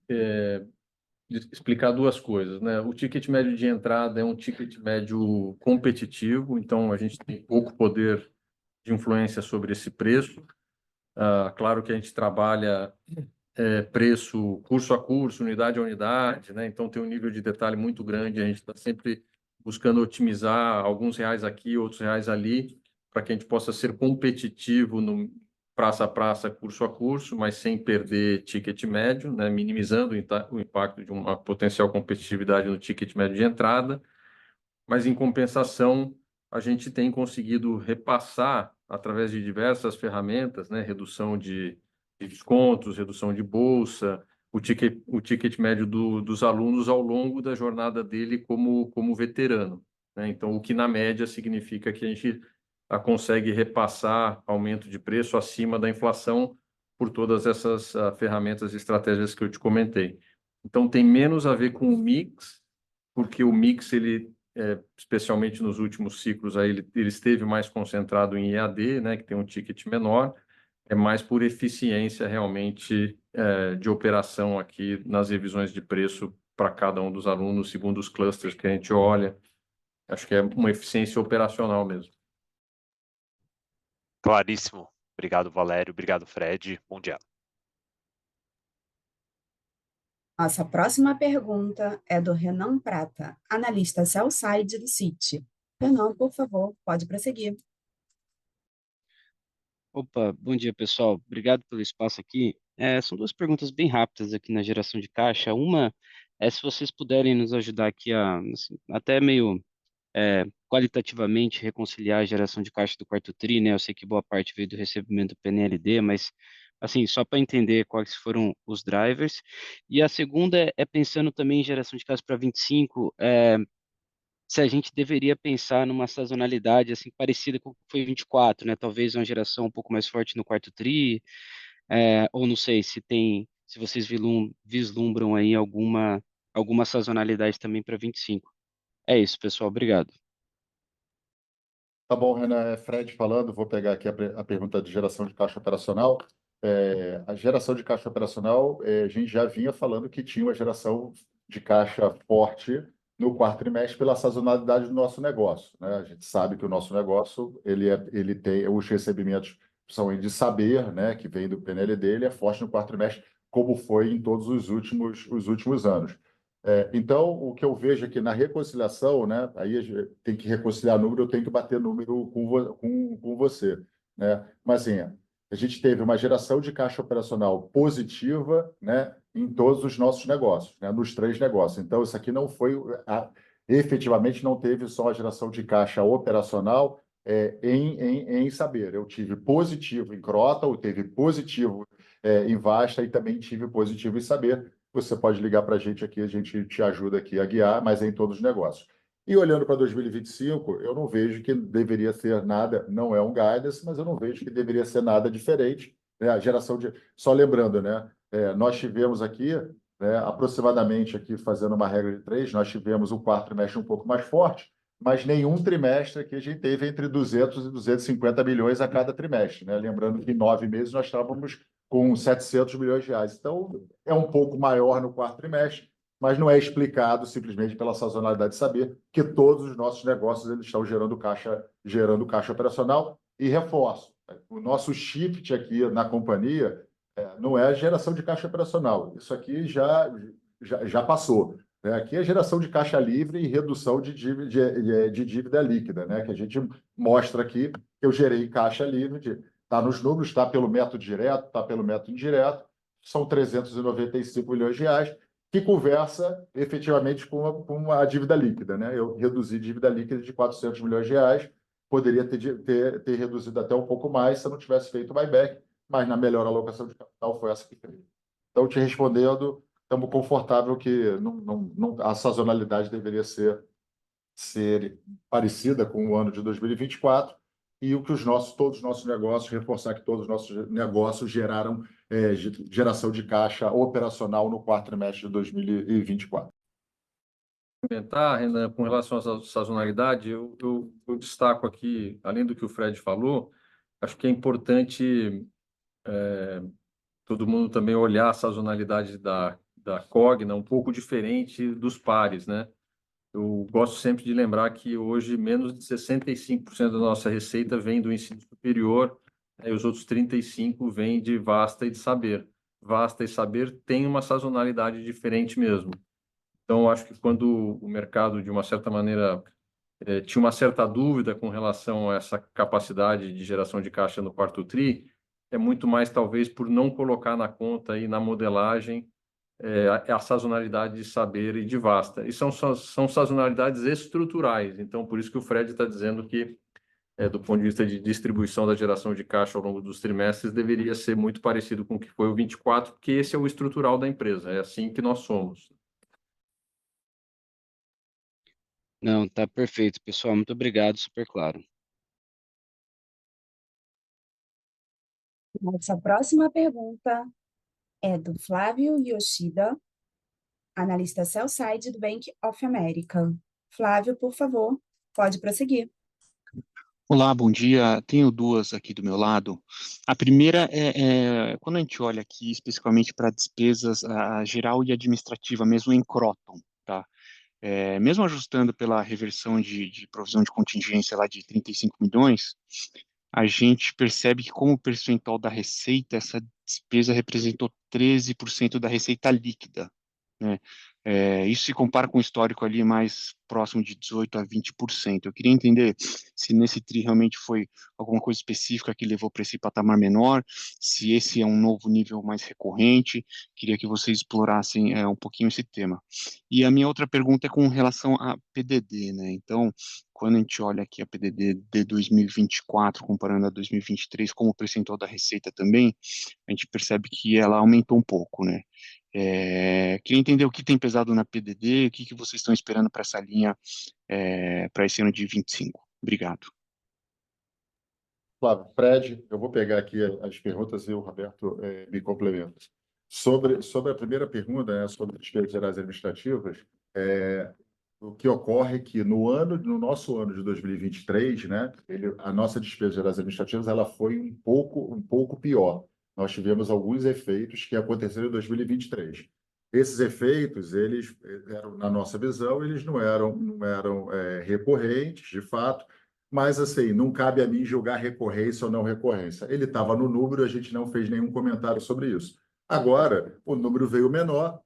explicar duas coisas, né? O ticket médio de entrada é um ticket médio competitivo, então a gente tem pouco poder de influência sobre esse preço. Claro que a gente trabalha preço curso a curso, unidade a unidade, né? Então tem um nível de detalhe muito grande, a gente está sempre buscando otimizar alguns reais aqui, outros reais ali, para que a gente possa ser competitivo no praça a praça, curso a curso, mas sem perder ticket médio, né? Minimizando o impacto de uma potencial competitividade no ticket médio de entrada, mas em compensação a gente tem conseguido repassar através de diversas ferramentas, né? Redução de descontos, redução de bolsa, o ticket médio dos alunos ao longo da jornada dele como veterano, né? Então, o que na média significa que a gente consegue repassar aumento de preço acima da inflação por todas essas ferramentas e estratégias que eu te comentei. Então, tem menos a ver com o mix, porque o mix, especialmente nos últimos ciclos, aí, ele esteve mais concentrado em EAD, né, que tem um ticket menor, é mais por eficiência realmente de operação aqui nas revisões de preço para cada um dos alunos, segundo os clusters que a gente olha. Acho que é uma eficiência operacional mesmo. Claríssimo. Obrigado, Valério. Obrigado, Fred. Bom dia. Nossa próxima pergunta é do Renan Prata, analista sell-side do Citi. Renan, por favor, pode prosseguir. Opa, bom dia, pessoal. Obrigado pelo espaço aqui. São duas perguntas bem rápidas aqui na geração de caixa. Uma é se vocês puderem nos ajudar aqui assim, até meio qualitativamente reconciliar a geração de caixa do quarto tri, né? Eu sei que boa parte veio do recebimento do PNLD, mas assim, só para entender quais foram os drivers. E a segunda é pensando também em geração de caixa para 25, se a gente deveria pensar numa sazonalidade assim parecida com o que foi 24, né? Talvez uma geração um pouco mais forte no quarto tri, ou não sei se vocês vislumbram aí alguma sazonalidade também para 25. É isso, pessoal. Obrigado. Tá bom, Renan, é Fred falando. Vou pegar aqui a pergunta de geração de caixa operacional. A geração de caixa operacional, a gente já vinha falando que tinha uma geração de caixa forte no quarto trimestre pela sazonalidade do nosso negócio, né? A gente sabe que o nosso negócio ele tem os recebimentos são de saber, né, que vem do PNL dele, é forte no quarto trimestre, como foi em todos os últimos anos. Então, o que eu vejo aqui na reconciliação, né? Aí a gente tem que reconciliar número, eu tenho que bater número com você, né? Mas assim, a gente teve uma geração de caixa operacional positiva, né? Em todos os nossos negócios, né? Nos 3 negócios. Então, isso aqui não foi efetivamente não teve só a geração de caixa operacional em Saber. Eu tive positivo em Croton, eu teve positivo em Vasta e também tive positivo em Saber. Você pode ligar para a gente aqui, a gente te ajuda aqui a guiar, mas é em todos os negócios. E olhando para 2025, eu não vejo que deveria ser nada, não é um guidance, mas eu não vejo que deveria ser nada diferente, né? A geração de. Só lembrando, né? Nós tivemos aqui, né, aproximadamente, aqui fazendo uma regra de 3, nós tivemos o quarto trimestre um pouco mais forte, mas nenhum trimestre aqui a gente teve entre 200 e 250 milhões a cada trimestre, né? Lembrando que em 9 meses nós estávamos com 700 milhões de reais. Então, é um pouco maior no quarto trimestre, mas não é explicado simplesmente pela sazonalidade de Saber que todos os nossos negócios eles estão gerando caixa operacional. E reforço, o nosso shift aqui na companhia não é a geração de caixa operacional. Isso aqui já passou, né? Aqui é geração de caixa livre e redução de dívida líquida, né? Que a gente mostra aqui que eu gerei caixa livre, está nos números, está pelo método direto, está pelo método indireto, são 395 milhões de reais, que conversa efetivamente com a dívida líquida, né? Eu reduzi dívida líquida de 400 milhões de reais, poderia ter reduzido até um pouco mais se eu não tivesse feito o buyback, mas na melhor alocação de capital foi essa que fez. Então, te respondendo, estamos confortável que a sazonalidade deveria ser parecida com o ano de 2024 e o que todos os nossos negócios, reforçar que todos os nossos negócios geraram geração de caixa operacional no quarto trimestre de 2024. Comentar, Renan, com relação à sazonalidade, eu destaco aqui, além do que o Fred falou, acho que é importante todo mundo também olhar a sazonalidade da Cogna um pouco diferente dos pares, né? Eu gosto sempre de lembrar que hoje menos de 65% da nossa receita vem do ensino superior, e os outros 35% vêm de Vasta e de Saber. Vasta e Saber têm uma sazonalidade diferente mesmo. Então, acho que quando o mercado, de uma certa maneira, tinha uma certa dúvida com relação a essa capacidade de geração de caixa no quarto tri, é muito mais, talvez, por não colocar na conta e na modelagem a sazonalidade de Saber e de Vasta. E são sazonalidades estruturais. Então, por isso que o Fred está dizendo que, do ponto de vista de distribuição da geração de caixa ao longo dos trimestres, deveria ser muito parecido com o que foi o 24, porque esse é o estrutural da empresa. É assim que nós somos. Não, tá perfeito, pessoal. Muito obrigado, super claro. Nossa próxima pergunta é do Flávio Yoshida, analista sell-side do Bank of America. Flávio, por favor, pode prosseguir. Olá, bom dia. Tenho duas aqui do meu lado. A primeira quando a gente olha aqui especificamente para despesas geral e administrativa, mesmo em Croton, tá? Mesmo ajustando pela reversão de provisão de contingência lá de 35 milhões, a gente percebe que como percentual da receita, essa despesa representou 13% da receita líquida, né? Isso se compara com o histórico ali mais próximo de 18% a 20%. Eu queria entender se nesse TRI realmente foi alguma coisa específica que levou para esse patamar menor, se esse é um novo nível mais recorrente. Queria que vocês explorassem um pouquinho esse tema. E a minha outra pergunta é com relação a PDD, né? Então, quando a gente olha aqui a PDD de 2024, comparando a 2023 como percentual da receita também, a gente percebe que ela aumentou um pouco, né? Queria entender o que tem pesado na PDD, o que vocês estão esperando para essa linha para esse ano de 25. Obrigado. Flávio, Fred, eu vou pegar aqui as perguntas e o Roberto me complementa. Sobre a primeira pergunta, né, sobre despesas gerais administrativas, o que ocorre é que no nosso ano de 2023, né, a nossa despesa gerais administrativas ela foi um pouco pior. Nós tivemos alguns efeitos que aconteceram em 2023. Esses efeitos, eles eram, na nossa visão, eles não eram recorrentes, de fato, mas assim, não cabe a mim julgar recorrência ou não recorrência. Ele estava no número, a gente não fez nenhum comentário sobre isso. Agora, o número veio menor,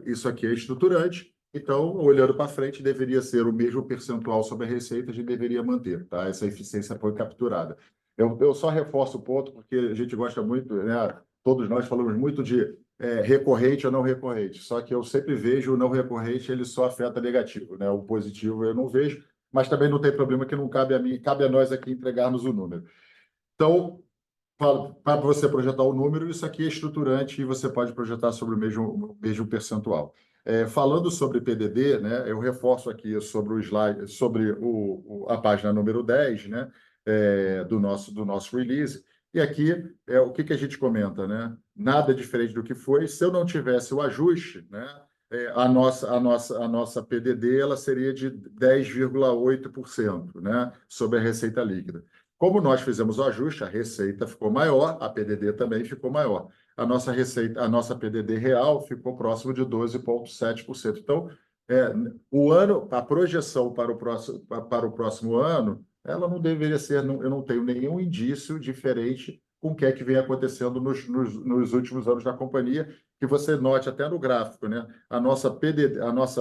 isso aqui é estruturante, então, olhando para frente, deveria ser o mesmo percentual sobre a receita, a gente deveria manter, tá? Essa eficiência foi capturada. Eu só reforço o ponto, porque a gente gosta muito, né? Todos nós falamos muito de recorrente ou não recorrente, só que eu sempre vejo o não recorrente, ele só afeta negativo, né? O positivo eu não vejo, mas também não tem problema que não cabe a mim, cabe a nós aqui entregarmos o número. Então, para você projetar o número, isso aqui é estruturante e você pode projetar sobre o mesmo percentual. Falando sobre PDD, né, eu reforço aqui sobre o slide, sobre a página número 10, né, do nosso release. E aqui o que a gente comenta, né? Nada diferente do que foi. Se eu não tivesse o ajuste, né, a nossa PDD ela seria de 10,8%, né, sobre a receita líquida. Como nós fizemos o ajuste, a receita ficou maior, a PDD também ficou maior. A nossa PDD real ficou próximo de 12,7%. Então, a projeção para o próximo ano, ela não deveria ser, eu não tenho nenhum indício diferente com o que é que vem acontecendo nos últimos anos da companhia, que você note até no gráfico, né? A nossa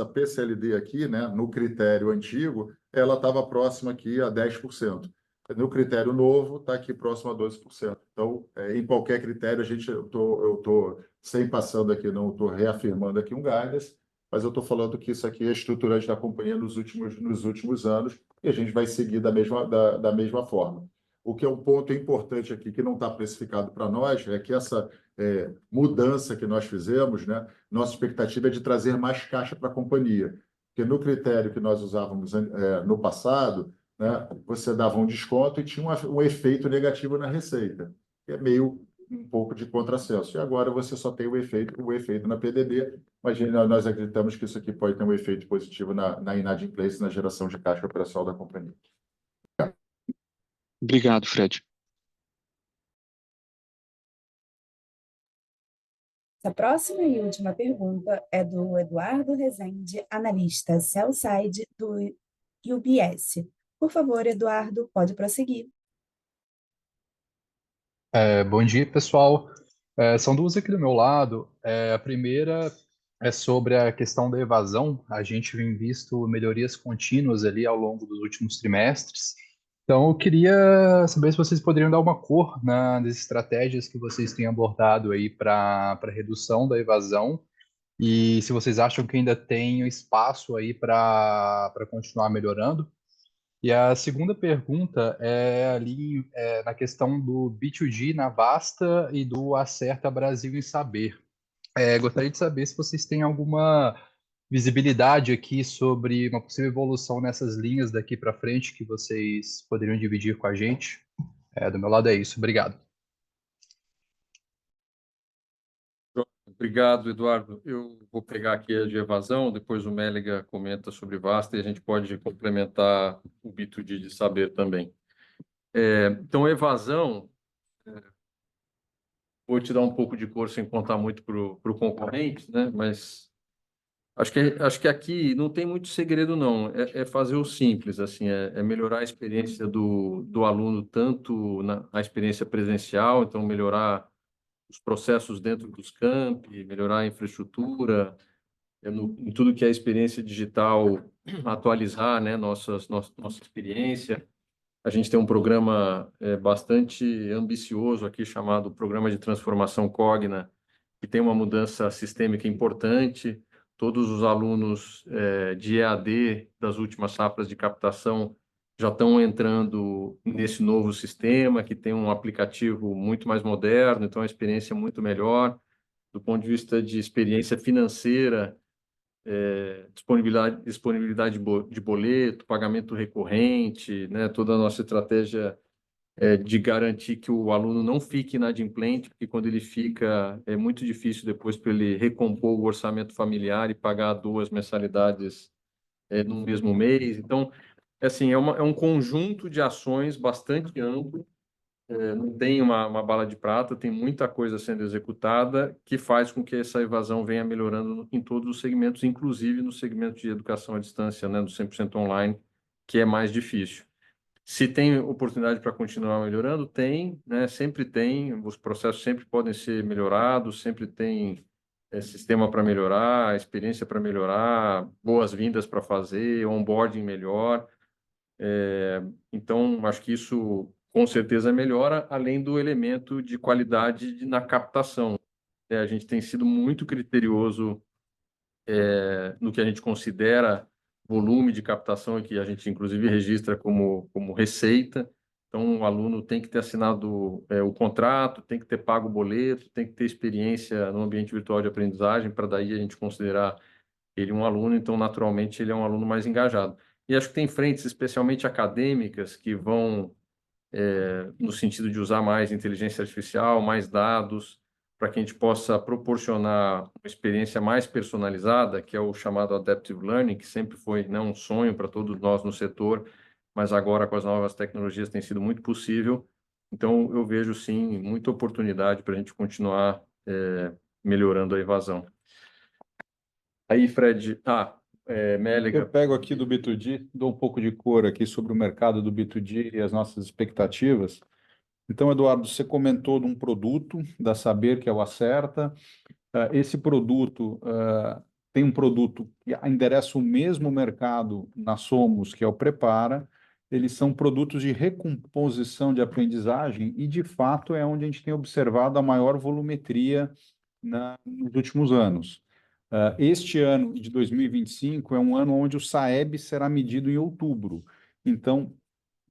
PCLD aqui, né, no critério antigo, ela estava próxima aqui a 10%. No critério novo, está aqui próximo a 12%. Então, em qualquer critério, eu estou sem passando aqui, não estou reafirmando aqui um guidance, mas eu estou falando que isso aqui é estruturante da companhia nos últimos anos e a gente vai seguir da mesma forma. O que é um ponto importante aqui que não está precificado para nós é que essa mudança que nós fizemos, né, nossa expectativa é de trazer mais caixa para a companhia. Porque no critério que nós usávamos no passado, né, você dava um desconto e tinha um efeito negativo na receita, que é meio um pouco de contrassenso. E agora você só tem o efeito na PDD, mas nós acreditamos que isso aqui pode ter um efeito positivo na inadimplência, na geração de caixa operacional da companhia. Obrigado, Fred. A próxima e última pergunta é do Eduardo Rezende, analista sell-side do UBS. Por favor, Eduardo, pode prosseguir. Bom dia, pessoal. São duas aqui do meu lado. A primeira é sobre a questão da evasão. A gente vem visto melhorias contínuas ali ao longo dos últimos trimestres. Então, eu queria saber se vocês poderiam dar uma cor nas estratégias que vocês têm abordado aí para redução da evasão e se vocês acham que ainda tem espaço aí para continuar melhorando. E a segunda pergunta é ali na questão do B2G na Vasta e do Acerta Brasil em Saber. Gostaria de saber se vocês têm alguma visibilidade aqui sobre uma possível evolução nessas linhas daqui para frente que vocês poderiam dividir com a gente. Do meu lado é isso. Obrigado. Obrigado, Eduardo. Eu vou pegar aqui a de evasão, depois o Mélega comenta sobre Vasta e a gente pode complementar o B2G de Saber também. Então, evasão, vou te dar um pouco de cor sem contar muito para o concorrente, né? Mas acho que aqui não tem muito segredo, não. É fazer o simples, assim, é melhorar a experiência do aluno, tanto na experiência presencial, então melhorar os processos dentro dos campi, melhorar a infraestrutura, em tudo que é experiência digital, atualizar, né, nossa experiência. A gente tem um programa bastante ambicioso aqui, chamado Programa de Transformação Cogna, que tem uma mudança sistêmica importante. Todos os alunos de EAD das últimas safras de captação já estão entrando nesse novo sistema, que tem um aplicativo muito mais moderno, então a experiência é muito melhor. do ponto de vista de experiência financeira, disponibilidade de boleto, pagamento recorrente, né, toda a nossa estratégia de garantir que o aluno não fique inadimplente, porque quando ele fica, é muito difícil depois para ele recompor o orçamento familiar e pagar 2 mensalidades no mesmo mês. Então, assim, é um conjunto de ações bastante amplo, não tem uma bala de prata, tem muita coisa sendo executada que faz com que essa evasão venha melhorando em todos os segmentos, inclusive no segmento de educação à distância, né, do 100% online, que é mais difícil. Se tem oportunidade para continuar melhorando, tem, né, sempre tem, os processos sempre podem ser melhorados, sempre tem sistema para melhorar, experiência para melhorar, boas-vindas para fazer, onboarding melhor. Então, acho que isso com certeza melhora, além do elemento de qualidade na captação. A gente tem sido muito criterioso no que a gente considera volume de captação, e que a gente, inclusive, registra como receita. Então, o aluno tem que ter assinado o contrato, tem que ter pago o boleto, tem que ter experiência no ambiente virtual de aprendizagem, para daí a gente considerar ele um aluno. Então, naturalmente, ele é um aluno mais engajado. E acho que tem frentes, especialmente acadêmicas, que vão no sentido de usar mais inteligência artificial, mais dados, para que a gente possa proporcionar uma experiência mais personalizada, que é o chamado Adaptive Learning, que sempre foi, né, um sonho para todos nós no setor, mas agora com as novas tecnologias tem sido muito possível. Então, eu vejo, sim, muita oportunidade para a gente continuar melhorando a evasão. Aí, Fred... Mélega. Eu pego aqui do B2G, dou um pouco de cor aqui sobre o mercado do B2G e as nossas expectativas. Então, Eduardo, você comentou de um produto da Saber, que é o Acerta. Esse produto tem um produto que endereça o mesmo mercado na Somos, que é o Prepara. Eles são produtos de recomposição de aprendizagem e, de fato, é onde a gente tem observado a maior volumetria nos últimos anos. Este ano de 2025 é um ano onde o SAEB será medido em outubro. Então,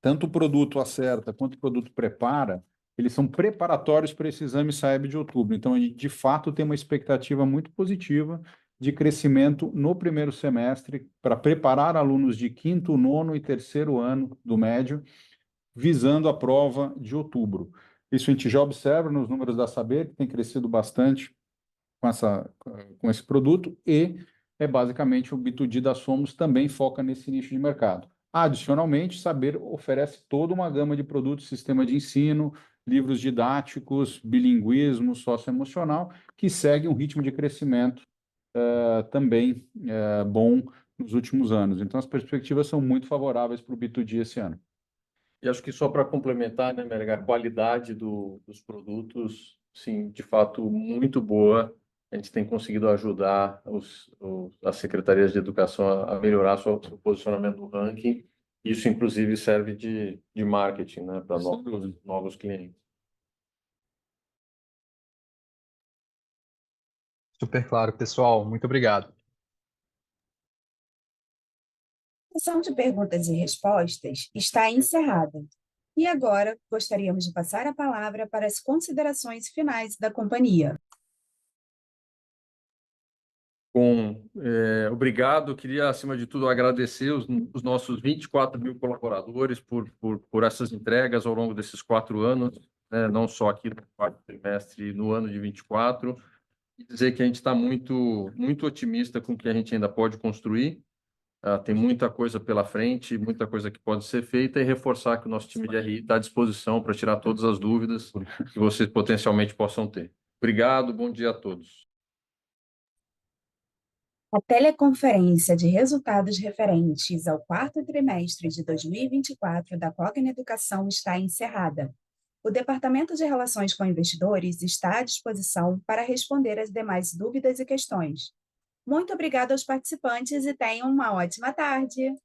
tanto o produto Acerta quanto o produto Prepara, eles são preparatórios para esse exame SAEB de outubro. Então, a gente, de fato, tem uma expectativa muito positiva de crescimento no primeiro semestre para preparar alunos de 5º, 9º e 3º ano do médio, visando a prova de outubro. Isso a gente já observa nos números da Saber, que tem crescido bastante com esse produto, e basicamente o B2G da Somos também foca nesse nicho de mercado. Adicionalmente, Saber oferece toda uma gama de produtos, sistema de ensino, livros didáticos, bilinguismo socioemocional, que segue um ritmo de crescimento também bom nos últimos anos. Então, as perspectivas são muito favoráveis para o B2G esse ano. E acho que só para complementar, né, Mélega, a qualidade dos produtos, sim, de fato, muito boa. A gente tem conseguido ajudar as secretarias de educação a melhorar seu posicionamento no ranking. Isso, inclusive, serve de marketing, né, para novos clientes. Super claro, pessoal. Muito obrigado. A sessão de perguntas e respostas está encerrada. E agora, gostaríamos de passar a palavra para as considerações finais da companhia. Bom, obrigado. Queria, acima de tudo, agradecer os nossos 24.000 colaboradores por essas entregas ao longo desses 4 anos, né, não só aqui no 4º trimestre, no ano de 24, e dizer que a gente está muito, muito otimista com o que a gente ainda pode construir. Tem muita coisa pela frente, muita coisa que pode ser feita, e reforçar que o nosso time de RI está à disposição para tirar todas as dúvidas que vocês potencialmente possam ter. Obrigado, bom dia a todos. A teleconferência de resultados referentes ao 4º trimestre de 2024 da Cogna Educação está encerrada. O Departamento de Relações com Investidores está à disposição para responder as demais dúvidas e questões. Muito obrigada aos participantes e tenham uma ótima tarde!